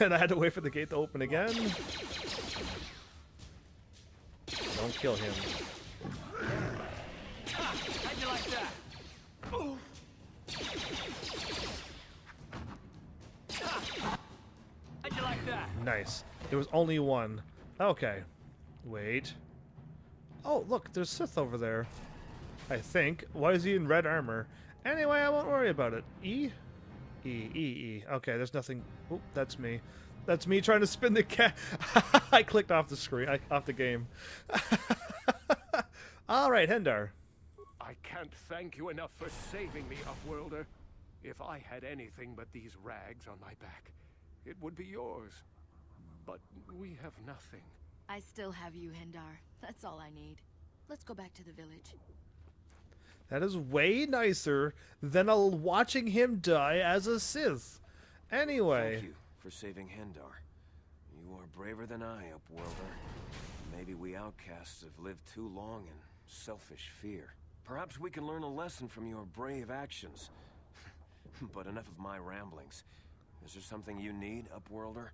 And I had to wait for the gate to open again. Don't kill him. How'd you like that? Oh. How'd you like that? Nice. There was only one. Okay. Wait. Oh, look, there's Sith over there. I think. Why is he in red armor? Anyway, I won't worry about it. E? E. Okay, there's nothing. Oh, that's me. That's me trying to spin the cat. I clicked off the screen, off the game. All right, Hindar. I can't thank you enough for saving me, Upworlder. If I had anything but these rags on my back, it would be yours. But we have nothing. I still have you, Hindar. That's all I need. Let's go back to the village. That is way nicer than watching him die as a Sith. Anyway. Thank you for saving Hindar. You are braver than I, Upworlder. Maybe we outcasts have lived too long in selfish fear. Perhaps we can learn a lesson from your brave actions. But enough of my ramblings. Is there something you need, Upworlder?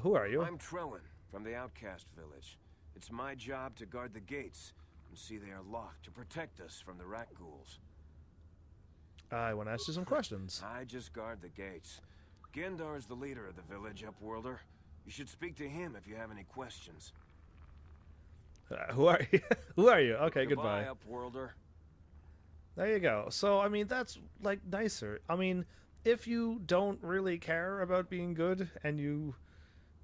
Who are you? I'm Trellin, from the Outcast Village. It's my job to guard the gates and see they are locked to protect us from the rakghouls. I want to ask you some questions. I just guard the gates. Gendar is the leader of the village, Upworlder. You should speak to him if you have any questions. Who are you? Who are you? Okay, Goodbye, goodbye. Upworlder. There you go. So, I mean, that's, like, nicer. I mean, if you don't really care about being good and you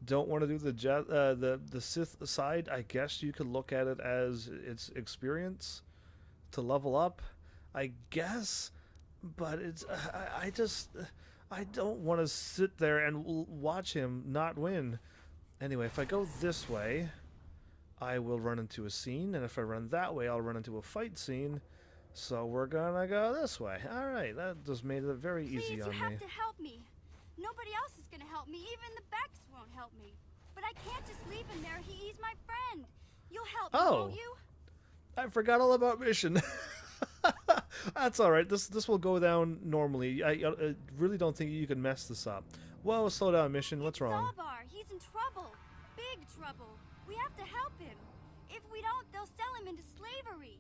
don't want to do the Sith side, I guess you could look at it as its experience to level up, I guess. But it's I don't want to sit there and watch him not win. Anyway, if I go this way, I will run into a scene, and if I run that way, I'll run into a fight scene. So we're gonna go this way. All right, that just made it very easy on me. Please, you have to help me. Nobody else is gonna help me. Even the Becks won't help me. But I can't just leave him there. He's my friend. You'll help me, won't you? I forgot all about Mission. That's all right. This will go down normally. I really don't think you can mess this up. Whoa, slow down, Mission. What's wrong? Zalbar, he's in trouble. Big trouble. We have to help him. If we don't, they'll sell him into slavery.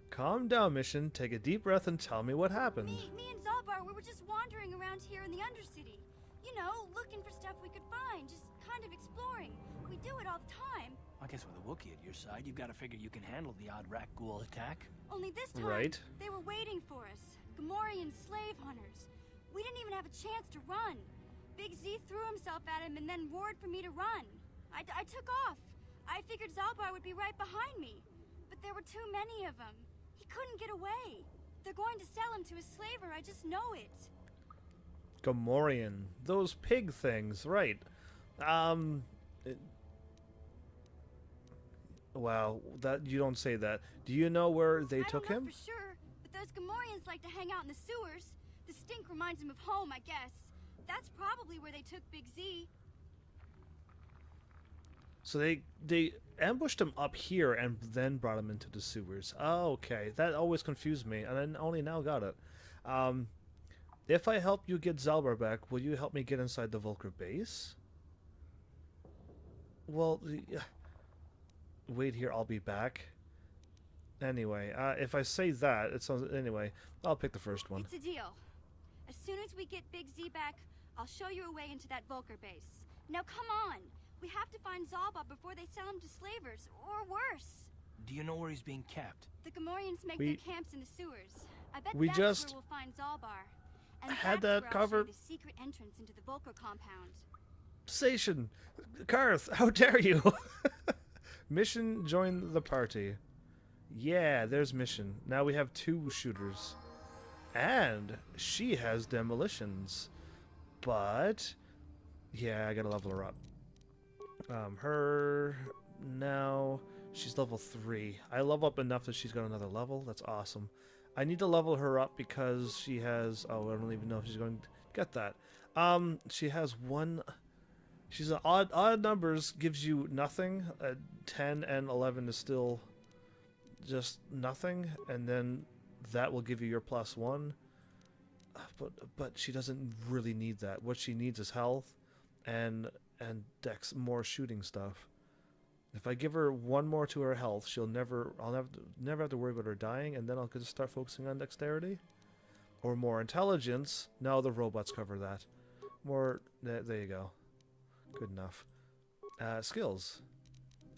Calm down, Mission. Take a deep breath and tell me what happened. Me and Zalbar, we were just wandering around here in the Undercity. You know, looking for stuff we could find, just kind of exploring. We do it all the time. I guess with a Wookiee at your side, you've got to figure you can handle the odd rakghoul attack. Only this time, right. They were waiting for us. Gamorrean slave hunters. We didn't even have a chance to run. Big Z threw himself at him and then roared for me to run. I took off. I figured Zalbar would be right behind me. But there were too many of them. He couldn't get away. They're going to sell him to a slaver, I just know it. Gamorrean. Those pig things, right. Wow, that you don't say that. Do you know where they took him? I don't know for sure, but those Gamorreans like to hang out in the sewers. The stink reminds them of home, I guess. That's probably where they took Big Z. So they ambushed him up here and then brought him into the sewers. Oh, okay. That always confused me, and I only now got it. If I help you get Zalbar back, will you help me get inside the Vulcar base? Well, wait here, I'll be back. Anyway, if I say that, it sounds... Anyway, I'll pick the first one. It's a deal. As soon as we get Big Z back, I'll show you a way into that Vulcar base. Now come on! We have to find Zalbar before they sell him to slavers, or worse. Do you know where he's being kept? The Gamorreans make their camps in the sewers. I bet we that's just where we'll find Zalbar. And had that's that where covered. I'll show you the secret entrance into the Vulcar compound. Station, Karth, how dare you? Mission join the party. Yeah, there's Mission. Now we have 2 shooters. And she has demolitions. But yeah, I gotta level her up. Her now she's level 3. I level up enough that she's got another level. That's awesome. I need to level her up because she has... Oh, I don't even know if she's going to get that. She has 1... She's an odd numbers gives you nothing. 10 and 11 is still just nothing, and then that will give you your +1. But she doesn't really need that. What she needs is health and dex, more shooting stuff. If I give her 1 more to her health, I'll never have to worry about her dying, and then I'll just start focusing on dexterity or more intelligence. No, the robots cover that. More. There you go. Good enough. Skills.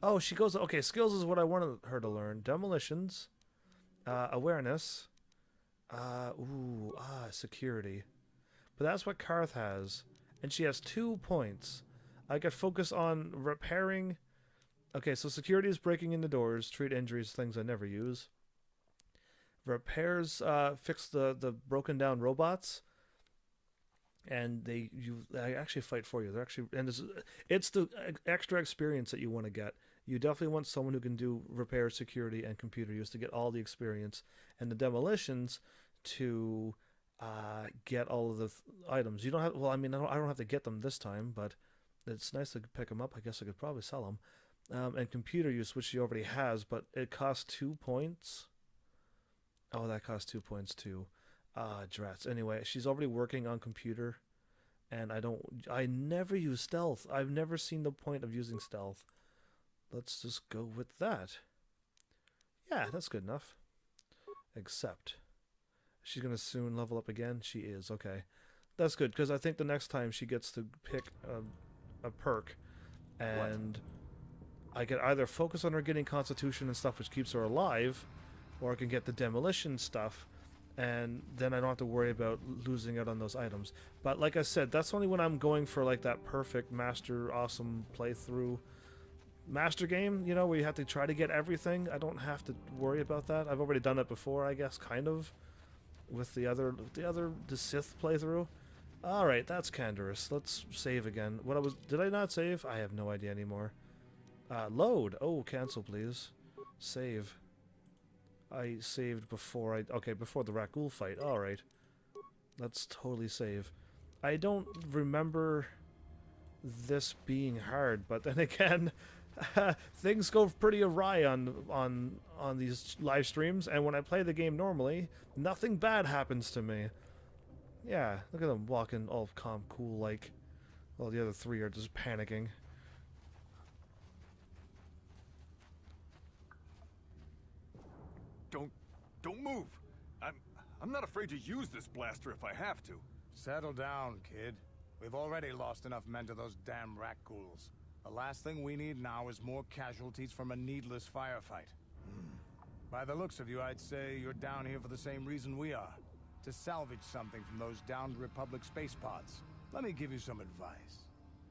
Oh, she goes... Okay, skills is what I wanted her to learn. Demolitions. Awareness. Security. But that's what Karth has. And she has 2 points. I could focus on repairing... Okay, so security is breaking in the doors, treat injuries, things I never use. Repairs, fix the broken down robots. And they actually fight for you. They're actually... And it's the extra experience that you want to get. You definitely want someone who can do repair, security, and computer use to get all the experience. And the demolitions to get all of the items. You don't have... Well, I mean, I don't have to get them this time, but it's nice to pick them up. I guess I could probably sell them. And computer use, which she already has, but it costs 2 points. Oh, that costs 2 points too. Ah, drats. Anyway, she's already working on computer, and I never use stealth. I've never seen the point of using stealth. Let's just go with that. Yeah, that's good enough. Except, she's going to soon level up again. She is, okay. That's good, because I think the next time she gets to pick a perk, and I can either focus on her getting constitution and stuff which keeps her alive, or I can get the demolition stuff, and then I don't have to worry about losing out on those items. But like I said, that's only when I'm going for like that perfect master awesome playthrough master game, you know, where you have to try to get everything. I don't have to worry about that. I've already done it before, I guess, kind of, with the Sith playthrough. Alright, that's Canderous. Let's save again. Did I not save? I have no idea anymore. Load. Oh, cancel, please. Save. I saved before before the rakghoul fight. Alright. Let's totally save. I don't remember this being hard, but then again, things go pretty awry on these live streams, and when I play the game normally, nothing bad happens to me. Yeah, look at them walking all calm, cool, like, while the other three are just panicking. Don't move. I'm not afraid to use this blaster if I have to. Settle down, kid. We've already lost enough men to those damn rakghouls. The last thing we need now is more casualties from a needless firefight. By the looks of you, I'd say you're down here for the same reason we are. To salvage something from those downed Republic space pods. Let me give you some advice.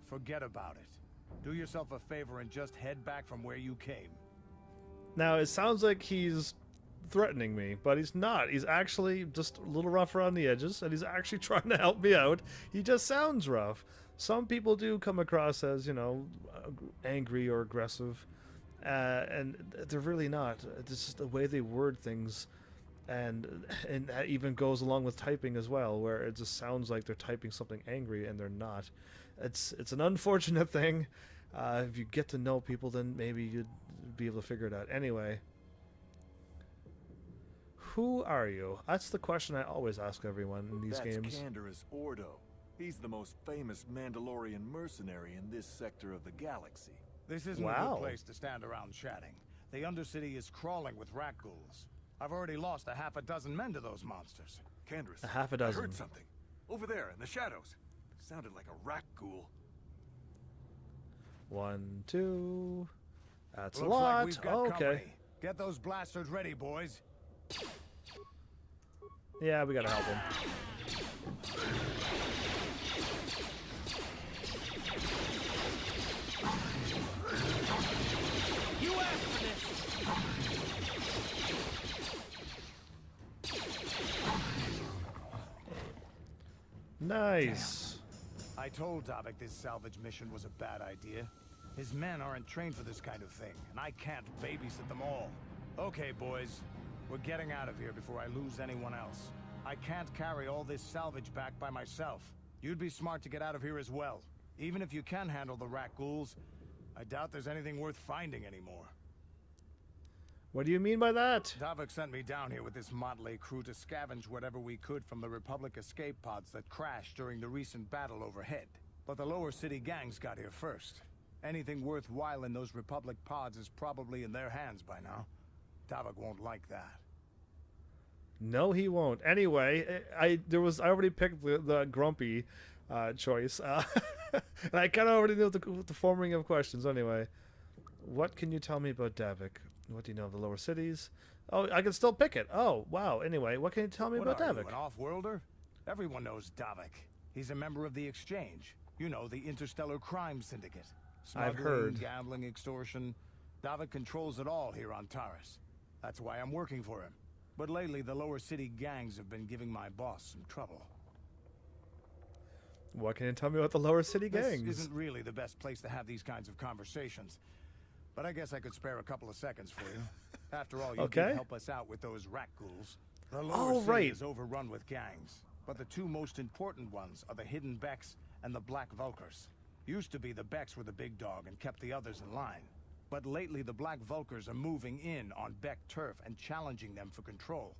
Forget about it. Do yourself a favor and just head back from where you came. Now, it sounds like he's threatening me, but he's not. He's actually just a little rough around the edges, and he's actually trying to help me out. He just sounds rough. Some people do come across as, you know, angry or aggressive, and they're really not. It's just the way they word things, and that even goes along with typing as well, where it just sounds like they're typing something angry, and they're not. It's an unfortunate thing. If you get to know people, then maybe you'd be able to figure it out. Anyway. Who are you? That's the question I always ask everyone in these games. That's Canderous Ordo. He's the most famous Mandalorian mercenary in this sector of the galaxy. This isn't a good place to stand around chatting. The Undercity is crawling with rakghouls. I've already lost a half a dozen men to those monsters. Canderous, a half a dozen. I heard something. Over there in the shadows. Sounded like a rakghoul. 1, 2. That's Looks a lot. like we've got okay. company. Get those blasters ready, boys. Yeah, we gotta help him. You asked for this. Nice. Damn. I told Davik this salvage mission was a bad idea. His men aren't trained for this kind of thing, and I can't babysit them all. Okay, boys. We're getting out of here before I lose anyone else. I can't carry all this salvage back by myself. You'd be smart to get out of here as well. Even if you can handle the rakghouls, I doubt there's anything worth finding anymore. What do you mean by that? Davik sent me down here with this motley crew to scavenge whatever we could from the Republic escape pods that crashed during the recent battle overhead. But the lower city gangs got here first. Anything worthwhile in those Republic pods is probably in their hands by now. Davik won't like that. No, he won't. Anyway, I already picked the grumpy choice, and I kind of already knew the forming of questions. Anyway, what can you tell me about Davik? What do you know of the lower cities? Oh, I can still pick it. Oh, wow. Anyway, what can you tell me about Davik? An off-worlder? Everyone knows Davik. He's a member of the Exchange. You know, the Interstellar Crime Syndicate. I've heard. Gambling, extortion. Davik controls it all here on Taris. That's why I'm working for him. But lately, the lower city gangs have been giving my boss some trouble. What can you tell me about the lower city gangs? This isn't really the best place to have these kinds of conversations. But I guess I could spare a couple of seconds for you. After all, you did help us out with those rakghouls. The lower city is overrun with gangs. But the two most important ones are the Hidden Becks and the Black Vulkars. Used to be the Becks were the big dog and kept the others in line. But lately the Black Vulkars are moving in on Beck turf and challenging them for control.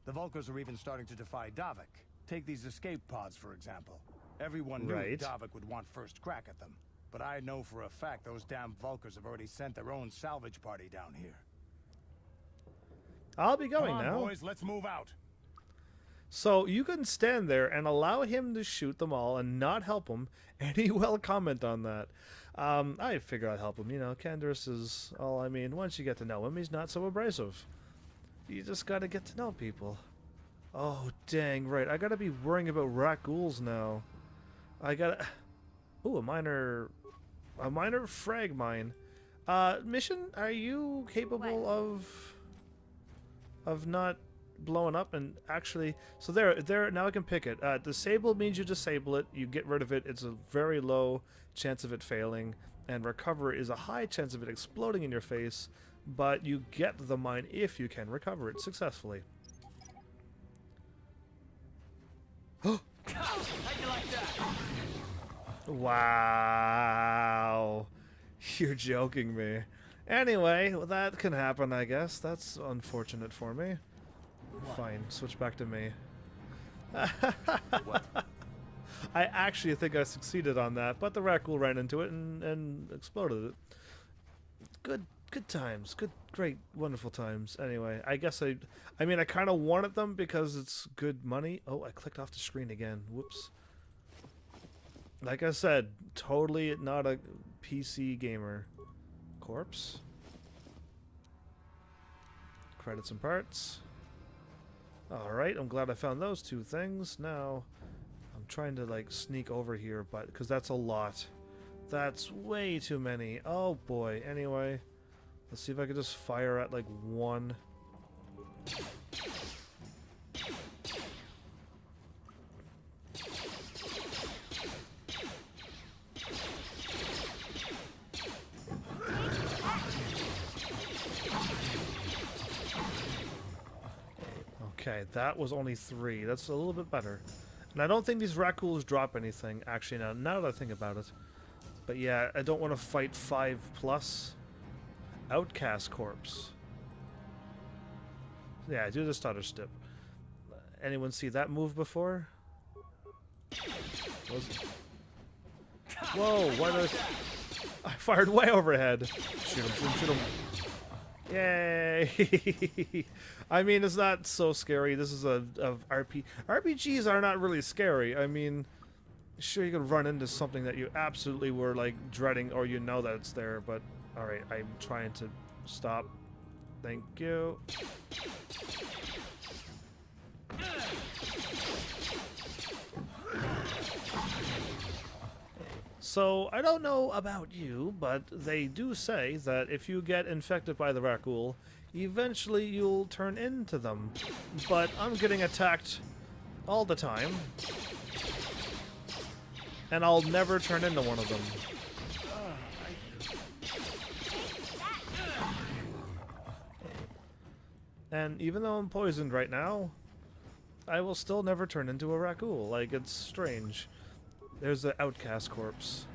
The Vulkars are even starting to defy Davik. Take these escape pods, for example. Everyone knew Davik would want first crack at them. But I know for a fact those damn Vulkars have already sent their own salvage party down here. I'll be going Come on, now. boys, let's move out. So you can stand there and allow him to shoot them all and not help him, and he will comment on that. I figure I'd help him. You know, Candace is all I mean. Once you get to know him, he's not so abrasive. You just gotta get to know people. Oh, dang, right. I gotta be worrying about rakghouls now. I gotta... Ooh, a minor frag mine. Mission, are you capable of not blowing up and actually... So there, now I can pick it. Disable means you disable it, you get rid of it, it's a very low chance of it failing, and recover is a high chance of it exploding in your face, but you get the mine if you can recover it successfully. Wow. You're joking me. Anyway, well, that can happen, I guess. That's unfortunate for me. Fine, switch back to me. I actually think I succeeded on that, but the rakghoul ran into it and exploded it. Good times. Great, wonderful times. Anyway, I guess I mean, I kind of wanted them because it's good money. Oh, I clicked off the screen again. Whoops. Like I said, totally not a PC gamer. Corpse. Credits and parts. Alright, I'm glad I found those two things. Now, I'm trying to, like, sneak over here, but because that's a lot. That's way too many. Oh, boy. Anyway, let's see if I can just fire at, like, one. Okay, that was only 3. That's a little bit better. And I don't think these rakghouls drop anything, actually, now that I think about it. But yeah, I don't want to fight 5+. Outcast corpse. Yeah, do the stutter step. Anyone see that move before? Whoa, why did I fired way overhead. Shoot him, shoot him. Yay! I mean, it's not so scary. This is a RPGs are not really scary. I mean, sure, you can run into something that you absolutely were, like, dreading, or you know that it's there, but... Alright, I'm trying to stop. Thank you. So, I don't know about you, but they do say that if you get infected by the rakghoul, eventually you'll turn into them. But I'm getting attacked all the time, and I'll never turn into one of them. And even though I'm poisoned right now, I will still never turn into a rakghoul. Like, it's strange. There's the outcast corpse.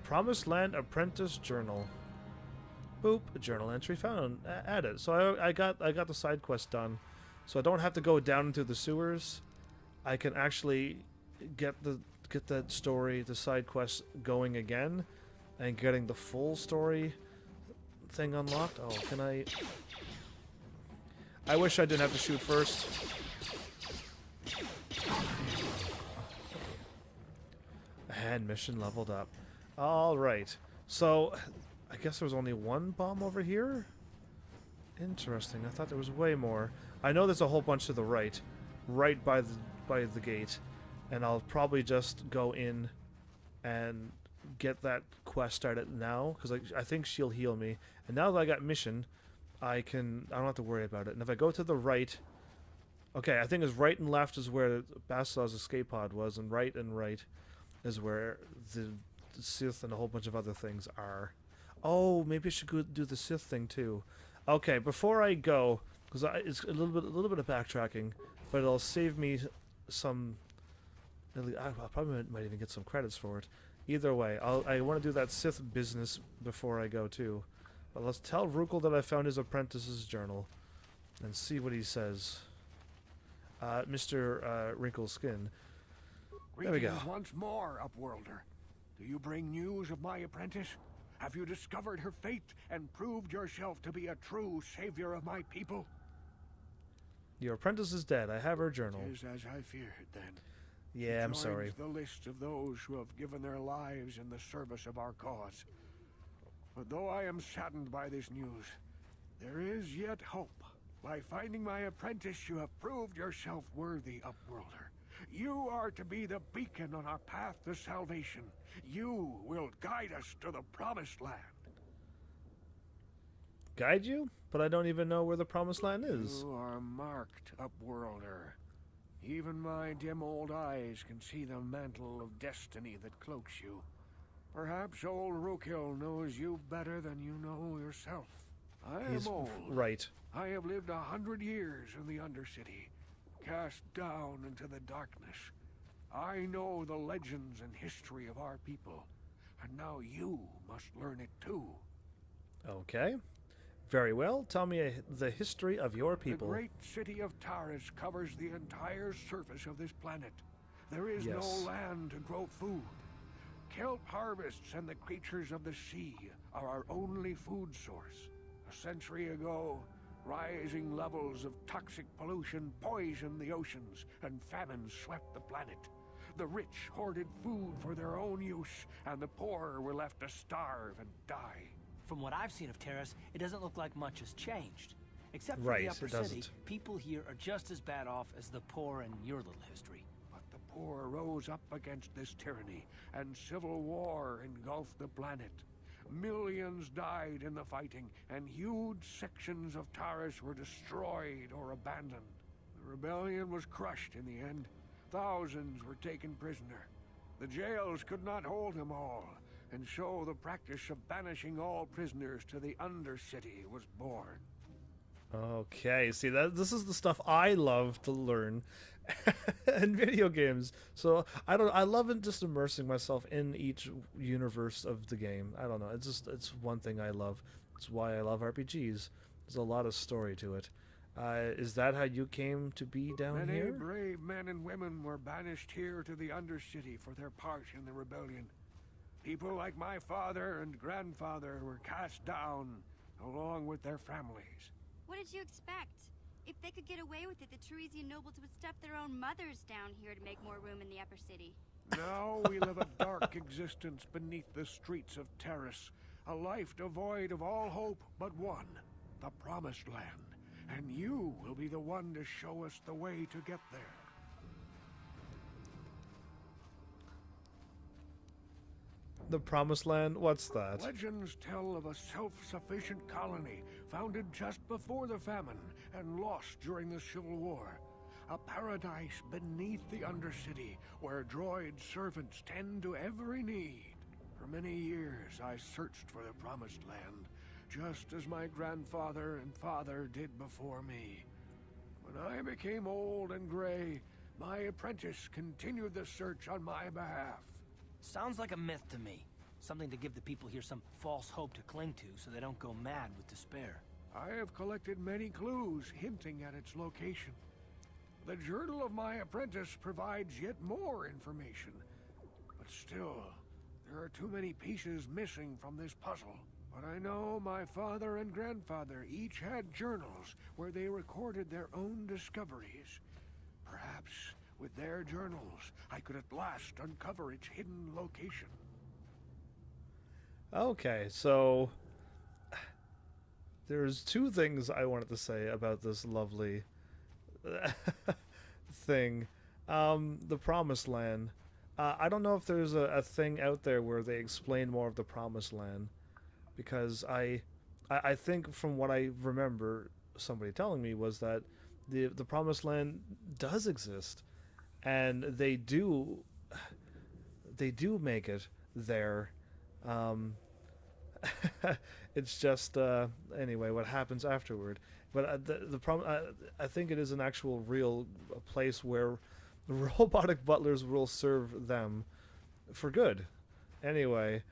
Promised Land Apprentice Journal. Boop. A journal entry found. Add it. So I got the side quest done. So I don't have to go down into the sewers. I can actually get that story, the side quest going again, and getting the full story thing unlocked. Oh, can I? I wish I didn't have to shoot first. And mission leveled up. Alright. So, I guess there was only one bomb over here? Interesting. I thought there was way more. I know there's a whole bunch to the right. Right by the gate. And I'll probably just go in and get that quest started now. Because I think she'll heal me. And now that I got mission, I don't have to worry about it. And if I go to the right... Okay, I think it's right and left is where Bastil's escape pod was. And right is where the Sith and a whole bunch of other things are. Oh, maybe I should go do the Sith thing too. Okay, before I go, because it's a little bit of backtracking, but it'll save me some. I probably might even get some credits for it. Either way, I want to do that Sith business before I go too. But let's tell Rukel that I found his apprentice's journal. and see what he says. Mr. Wrinkle Skin. There we go. Greetings once more, Upworlder. Do you bring news of my apprentice? Have you discovered her fate and proved yourself to be a true savior of my people? Your apprentice is dead. I have her journal. It is as I feared, then. Yeah, I'm sorry. The list of those who have given their lives in the service of our cause. But though I am saddened by this news, there is yet hope. By finding my apprentice, you have proved yourself worthy, Upworlder. You are to be the beacon on our path to salvation. You will guide us to the Promised Land. Guide you? But I don't even know where the Promised Land is. You are marked, Upworlder. Even my dim old eyes can see the mantle of destiny that cloaks you. Perhaps old Rookhill knows you better than you know yourself. I am old. Right. I have lived 100 years in the Undercity, cast down into the darkness. I know the legends and history of our people, and now you must learn it too. Okay. Very well. Tell me the history of your people. The great city of Taris covers the entire surface of this planet. There is no land to grow food. Kelp harvests and the creatures of the sea are our only food source. A century ago, rising levels of toxic pollution poisoned the oceans, and famine swept the planet. The rich hoarded food for their own use, and the poor were left to starve and die. From what I've seen of Taris, it doesn't look like much has changed. Except for the Upper City, people here are just as bad off as the poor in your little history. But the poor rose up against this tyranny, and civil war engulfed the planet. Millions died in the fighting, and huge sections of Taris were destroyed or abandoned. The rebellion was crushed in the end. Thousands were taken prisoner. The jails could not hold them all, and so the practice of banishing all prisoners to the Undercity was born. Okay, see this is the stuff I love to learn in video games. So I love it, just immersing myself in each universe of the game. I don't know. It's one thing I love. It's why I love RPGs. There's a lot of story to it. Is that how you came to be down here? Many brave men and women were banished here to the Undercity for their part in the rebellion. People like my father and grandfather were cast down, along with their families. What did you expect? If they could get away with it, the Teresian nobles would stuff their own mothers down here to make more room in the Upper City. Now we live a dark existence beneath the streets of Taris, a life devoid of all hope but one, the Promised Land. And you will be the one to show us the way to get there. The Promised Land? What's that? Legends tell of a self-sufficient colony founded just before the famine and lost during the Civil War. A paradise beneath the Undercity where droid servants tend to every need. For many years I searched for the Promised Land, just as my grandfather and father did before me. When I became old and gray, my apprentice continued the search on my behalf. Sounds like a myth to me. Something to give the people here some false hope to cling to so they don't go mad with despair. I have collected many clues hinting at its location. The journal of my apprentice provides yet more information. But still, there are too many pieces missing from this puzzle. But I know my father and grandfather each had journals where they recorded their own discoveries. Perhaps with their journals, I could at last uncover its hidden location. Okay, so there's two things I wanted to say about this lovely thing. The Promised Land. I don't know if there's a thing out there where they explain more of the Promised Land, because I think from what I remember somebody telling me was that the Promised Land does exist, and they do make it there. It's just anyway what happens afterward. But the problem, I think it is an actual real place where robotic butlers will serve them for good. Anyway,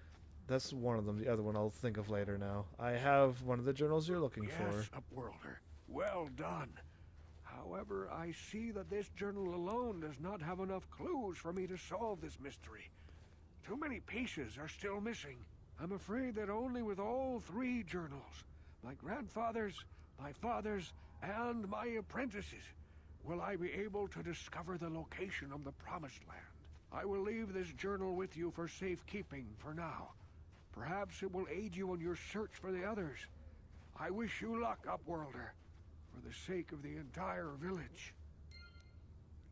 that's one of them. The other one I'll think of later now. I have one of the journals you're looking for. Yes, Upworlder. Well done. However, I see that this journal alone does not have enough clues for me to solve this mystery. Too many pieces are still missing. I'm afraid that only with all 3 journals, my grandfather's, my father's, and my apprentices, will I be able to discover the location of the Promised Land. I will leave this journal with you for safekeeping for now. Perhaps it will aid you in your search for the others. I wish you luck, Upworlder, for the sake of the entire village.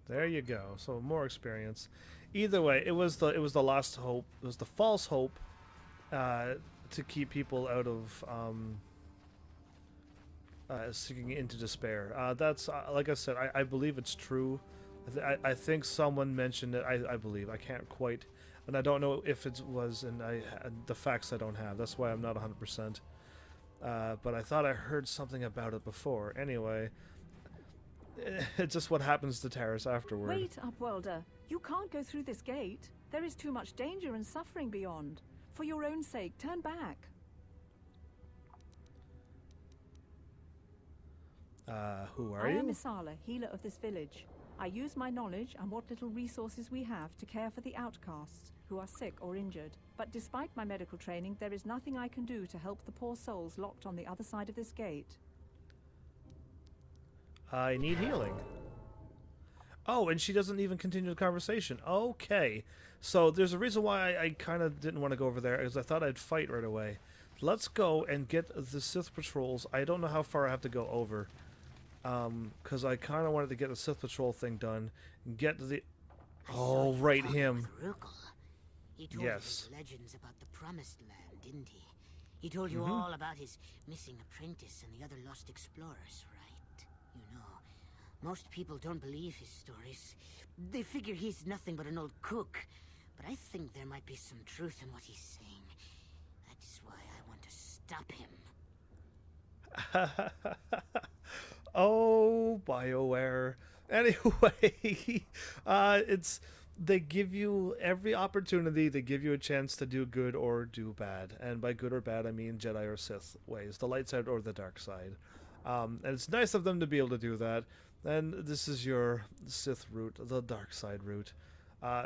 There you go. So more experience. Either way, it was the lost hope. It was the false hope to keep people out of sinking into despair. That's like I said. I believe it's true. I think someone mentioned it. I believe. I can't quite, and I don't know if it was. And the facts I don't have. That's why I'm not 100%. But I thought I heard something about it before. Anyway, it's just what happens to Terrace afterward. Wait, Upworlder. You can't go through this gate. There is too much danger and suffering beyond. For your own sake, turn back. Who are you? I am Isala, healer of this village. I use my knowledge and what little resources we have to care for the outcasts who are sick or injured. But despite my medical training, there is nothing I can do to help the poor souls locked on the other side of this gate. I need healing. Oh, and she doesn't even continue the conversation. Okay. So there's a reason why I kind of didn't want to go over there, because I thought I'd fight right away. Let's go and get the Sith patrols. I don't know how far I have to go over. Because I kind of wanted to get the Sith patrol thing done. And get the... Oh, right, him. He told yes. you legends about the Promised Land, didn't he? He told you all about his missing apprentice and the other lost explorers, right? You know, most people don't believe his stories. They figure he's nothing but an old cook. But I think there might be some truth in what he's saying. That's why I want to stop him. Oh, BioWare. Anyway, they give you every opportunity. They give you a chance to do good or do bad. And by good or bad, I mean Jedi or Sith ways. The light side or the dark side. And it's nice of them to be able to do that. And this is your Sith route, the dark side route.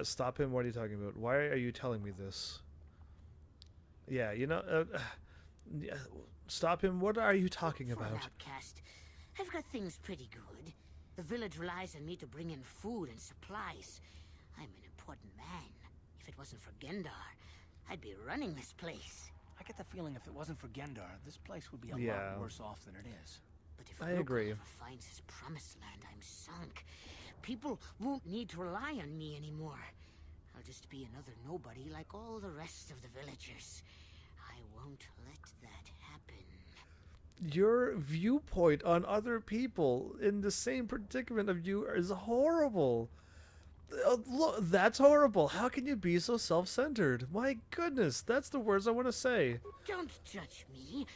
Stop him. What are you talking about? Why are you telling me this? Yeah, you know... stop him. What are you talking about? Outcast. I've got things pretty good. The village relies on me to bring in food and supplies. I'm an important man. If it wasn't for Gendar, I'd be running this place. I get the feeling if it wasn't for Gendar, this place would be a lot worse off than it is. But if I agree. Ever finds his Promised Land, I'm sunk. People won't need to rely on me anymore. I'll just be another nobody like all the rest of the villagers. I won't let that happen. Your viewpoint on other people in the same predicament of you is horrible. Look, that's horrible. How can you be so self-centered? My goodness, that's the words I want to say. Don't judge me.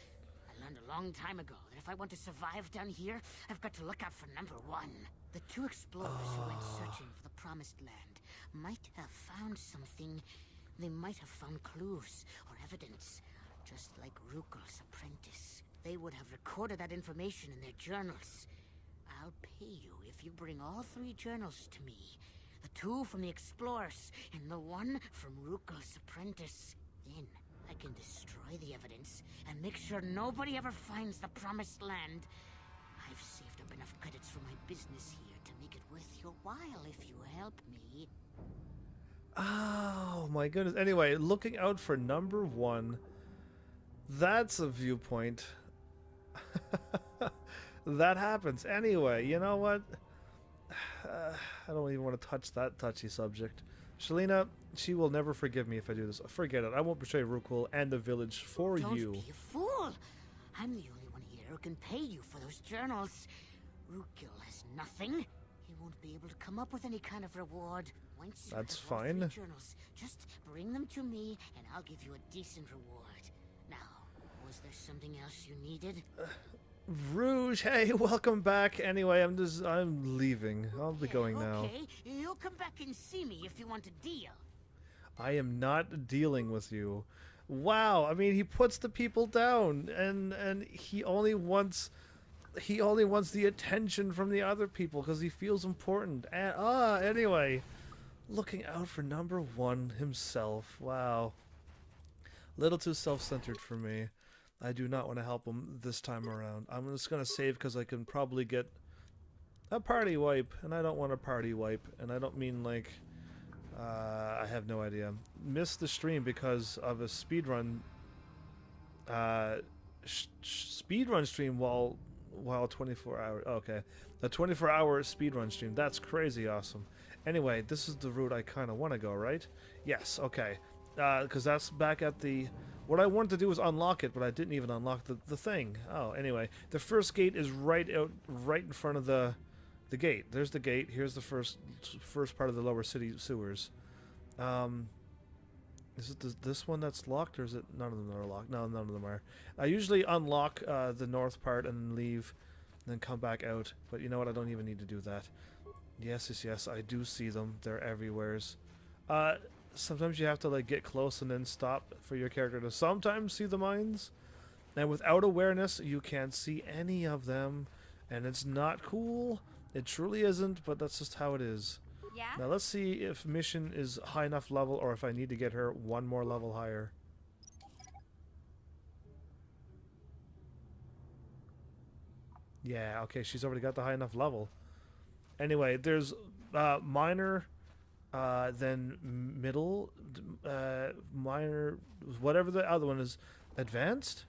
I learned a long time ago that if I want to survive down here, I've got to look out for number one. The 2 explorers who went searching for the Promised Land might have found something. They might have found clues or evidence, just like Rukul's apprentice. They would have recorded that information in their journals. I'll pay you if you bring all 3 journals to me. The 2 from the explorers and the 1 from Rukul's apprentice. Then I can destroy the evidence and make sure nobody ever finds the Promised Land. I've saved up enough credits for my business here to make it worth your while if you help me. Oh my goodness. Anyway, looking out for number 1. That's a viewpoint. That happens. Anyway, you know what? I don't even want to touch that touchy subject. Shalina, she will never forgive me if I do this. Forget it. I won't betray Rakghoul and the village for Don't you. Be a fool. I'm the only one here who can pay you for those journals. Rakghoul has nothing. He won't be able to come up with any kind of reward. Once you That's have all fine. 3 journals, just bring them to me and I'll give you a decent reward. Now, was there something else you needed? Rouge, hey, welcome back. Anyway, I'm leaving. I'll be going now. Okay, you'll come back and see me if you want a deal. I am not dealing with you. Wow, I mean, he puts the people down, and he only wants he only wants the attention from the other people because he feels important. And anyway, looking out for number one himself. Wow. Little too self-centered for me. I do not want to help him this time around. I'm just gonna save because I can probably get a party wipe, and I don't want a party wipe, and I don't mean like I have no idea. Missed the stream because of a speedrun speedrun stream while 24 hours. Okay, the 24-hour speedrun stream. That's crazy awesome. Anyway, this is the route I kind of want to go, right? Yes. Okay. Because that's back at the... What I wanted to do was unlock it, but I didn't even unlock the thing. Oh, anyway. The first gate is right in front of the gate. There's the gate. Here's the first part of the lower city sewers. Is it this one that's locked, or is it... None of them are locked. No, none of them are. I usually unlock the north part and then leave, and then come back out. But you know what? I don't even need to do that. Yes, I do see them. They're everywheres. Sometimes you have to like get close and then stop for your character to sometimes see the mines. And without awareness, you can't see any of them. And it's not cool. It truly isn't, but that's just how it is. Yeah? Now let's see if mission is high enough level or if I need to get her one more level higher. Yeah, okay, she's already got the high enough level. Anyway, there's minor... then middle, minor, whatever the other one is, advanced?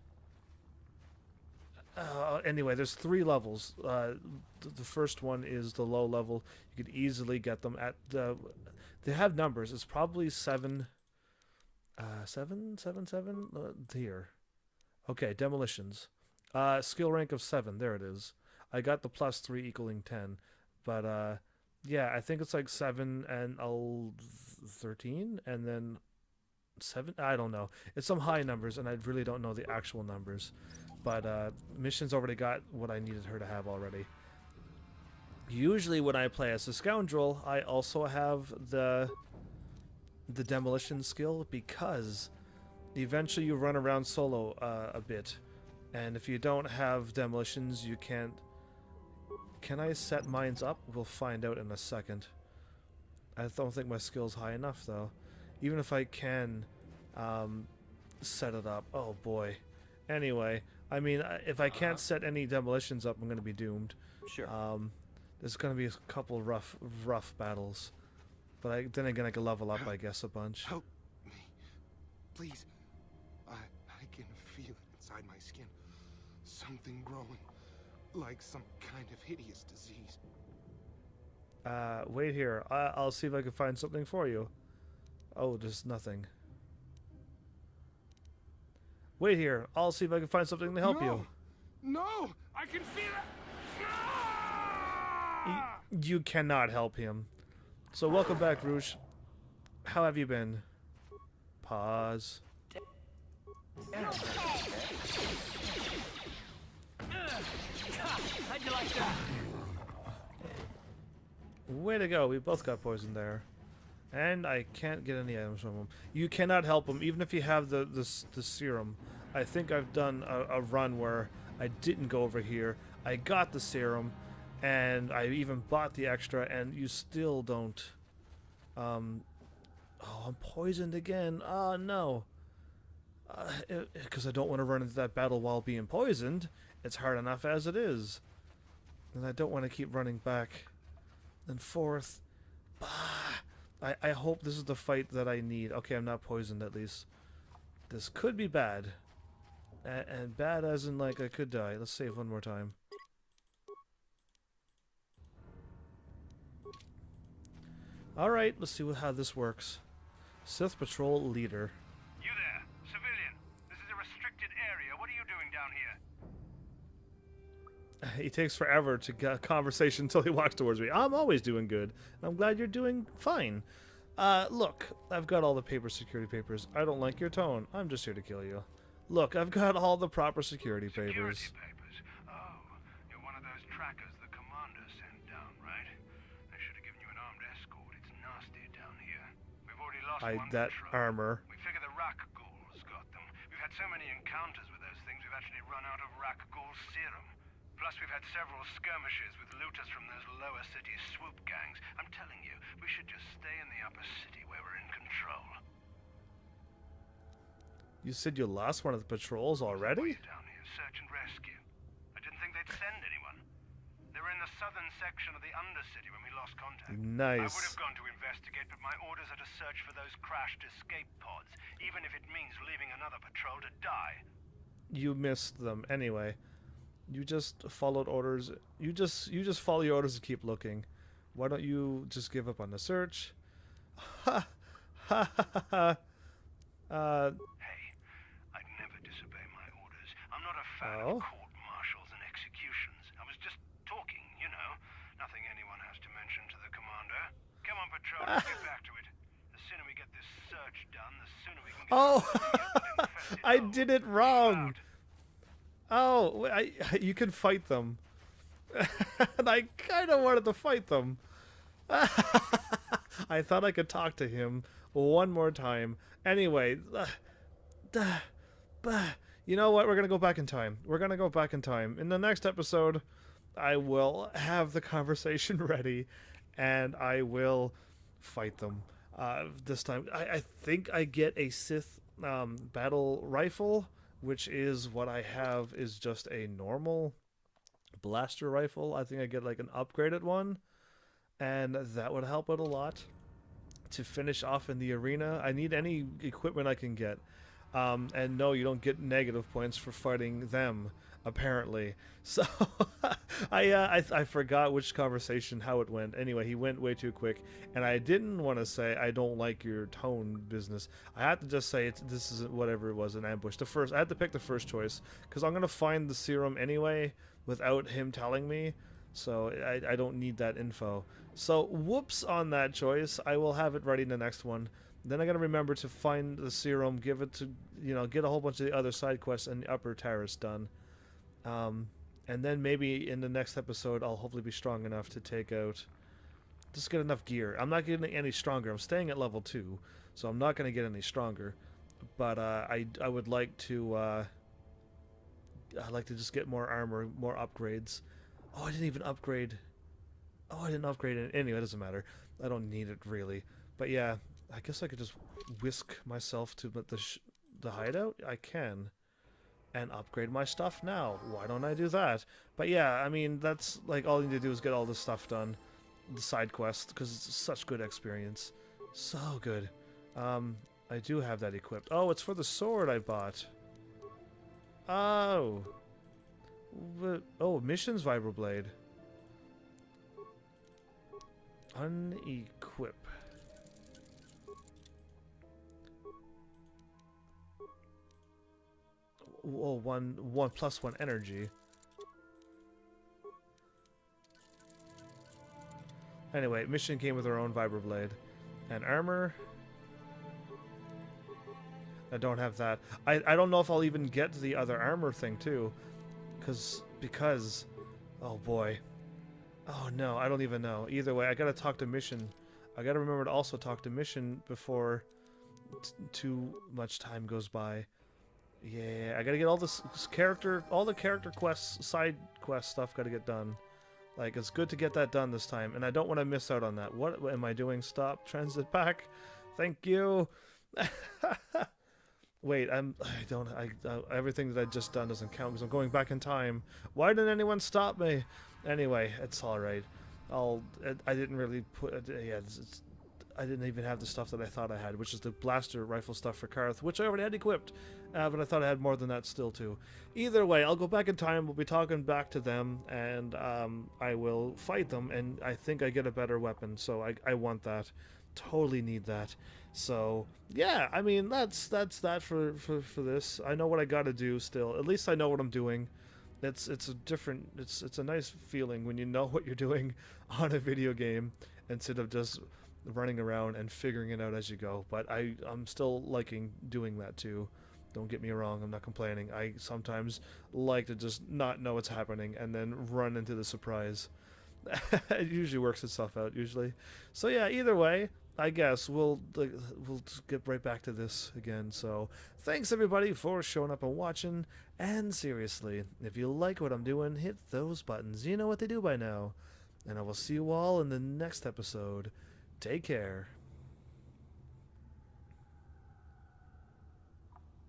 Anyway, there's 3 levels. The first one is the low level. You could easily get them at the... They have numbers. It's probably 7... 7? Here. Okay, demolitions. Skill rank of 7. There it is. I got the +3 equaling 10. But, yeah, I think it's like 7 and 13, and then 7. I don't know. It's some high numbers, and I really don't know the actual numbers. But mission's already got what I needed her to have already. Usually, when I play as a scoundrel, I also have the demolition skill because eventually you run around solo a bit, and if you don't have demolitions, you can't. Can I set mines up? We'll find out in a second. I don't think my skill's high enough, though. Even if I can set it up. Oh, boy. Anyway, I mean, if I can't set any demolitions up, I'm going to be doomed. Sure. There's going to be a couple rough battles. But then again, I can level up, I guess, a bunch. Help me. Please. I can feel it inside my skin. Something growing. Like some kind of hideous disease. Wait here. I'll see if I can find something for you. Oh, there's nothing. Wait here. I'll see if I can find something to help you. No! I can feel it! You cannot help him. So welcome back, Rouge. How have you been? Pause. How'd you like that? Way to go. We both got poisoned there. And I can't get any items from him. You cannot help him, even if you have the serum. I think I've done a run where I didn't go over here. I got the serum, and I even bought the extra, and you still don't... Oh, I'm poisoned again. Oh, no. Because I don't want to run into that battle while being poisoned. It's hard enough as it is. And I don't want to keep running back and forth. I hope this is the fight that I need. Okay, I'm not poisoned at least. This could be bad. And bad as in, like, I could die. Let's save one more time. Alright, let's see how this works. Sith Patrol Leader. You there, civilian. This is a restricted area. What are you doing down here? He takes forever to get a conversation until he walks towards me. I'm always doing good. I'm glad you're doing fine. Look, I've got all the security papers. I don't like your tone. I'm just here to kill you. Look, I've got all the proper security papers. Security papers? Oh, you're one of those trackers the commander sent down, right? They should have given you an armed escort. It's nasty down here. We've already lost one That patrol. armor. We figure the rakghouls got them. We've had so many encounters with those things, we've actually run out of rakghoul serum. Plus, we've had several skirmishes with looters from those lower city swoop gangs. I'm telling you, we should just stay in the upper city where we're in control. You said you lost one of the patrols already? Down here, search and rescue. I didn't think they'd send anyone. They were in the southern section of the Undercity when we lost contact. Nice. I would have gone to investigate, but my orders are to search for those crashed escape pods, even if it means leaving another patrol to die. You missed them anyway. You just followed orders. You just follow your orders and keep looking. Why don't you just give up on the search? Ha ha ha ha. Hey, I'd never disobey my orders. I'm not a fan of court-martials and executions. I was just talking, you know. Nothing anyone has to mention to the commander. Come on, patrol, let's get back to it. The sooner we get this search done, the sooner we can get I did it wrong. Oh, you can fight them. And I kind of wanted to fight them. I thought I could talk to him one more time. Anyway, you know what? We're going to go back in time. We're going to go back in time. In the next episode, I will have the conversation ready, and I will fight them. This time, I think I get a Sith battle rifle, which is what I have is just a normal blaster rifle. I think I get like an upgraded one, and that would help out a lot to finish off in the arena. I need any equipment I can get. And no, you don't get negative points for fighting them, apparently. So I forgot which conversation, how it went. Anyway, he went way too quick, and I didn't want to say I don't like your tone business. I had to just say this is whatever it was, an ambush. I had to pick the first choice because I'm gonna find the serum anyway without him telling me. So I don't need that info. So whoops on that choice. I will have it ready in the next one. Then I gotta remember to find the serum, give it to, get a whole bunch of the other side quests and the upper terrace done. And then maybe in the next episode I'll hopefully be strong enough to take out, just get enough gear. I'm not getting any stronger. I'm staying at level 2, so I'm not gonna get any stronger. But I would like to I'd like to just get more armor, more upgrades. Oh, I didn't even upgrade. Oh, I didn't upgrade it. Anyway, it doesn't matter. I don't need it really. But yeah, I guess I could just whisk myself to the hideout. I can. And upgrade my stuff now. Why don't I do that? But yeah, I mean, that's like all you need to do is get all this stuff done. The side quest, because it's such good experience. So good. I do have that equipped. Oh, it's for the sword I bought. Oh. Oh, missions vibroblade. Unequip. Oh, one plus 1 energy. Anyway, mission came with her own vibroblade. And armor. I don't have that. I don't know if I'll even get the other armor thing too. Because oh boy. Oh no, I don't even know. Either way, I gotta talk to Mission. I gotta remember to also talk to Mission before too much time goes by. Yeah, I gotta get all this all the character quests, side quest stuff gotta get done. Like, it's good to get that done this time, and I don't want to miss out on that. What am I doing? Stop transit pack. Thank you. Wait, everything that I just done doesn't count because I'm going back in time. Why didn't anyone stop me? Anyway, it's all right. I didn't really put. I didn't even have the stuff that I thought I had, which is the blaster rifle stuff for Karth, which I already had equipped. But I thought I had more than that still too. Either way, I'll go back in time. We'll be talking back to them, and I will fight them. And I think I get a better weapon, so I want that. Totally need that. So yeah, I mean that's that for this. I know what I got to do still. At least I know what I'm doing. It's a nice feeling when you know what you're doing on a video game instead of just running around and figuring it out as you go. But I'm still liking doing that too. Don't get me wrong, I'm not complaining. I sometimes like to just not know what's happening and then run into the surprise. It usually works itself out usually. So yeah, either way, I guess we'll just get right back to this again. So thanks everybody for showing up and watching. And seriously, if you like what I'm doing, hit those buttons. You know what they do by now. And I will see you all in the next episode. Take care.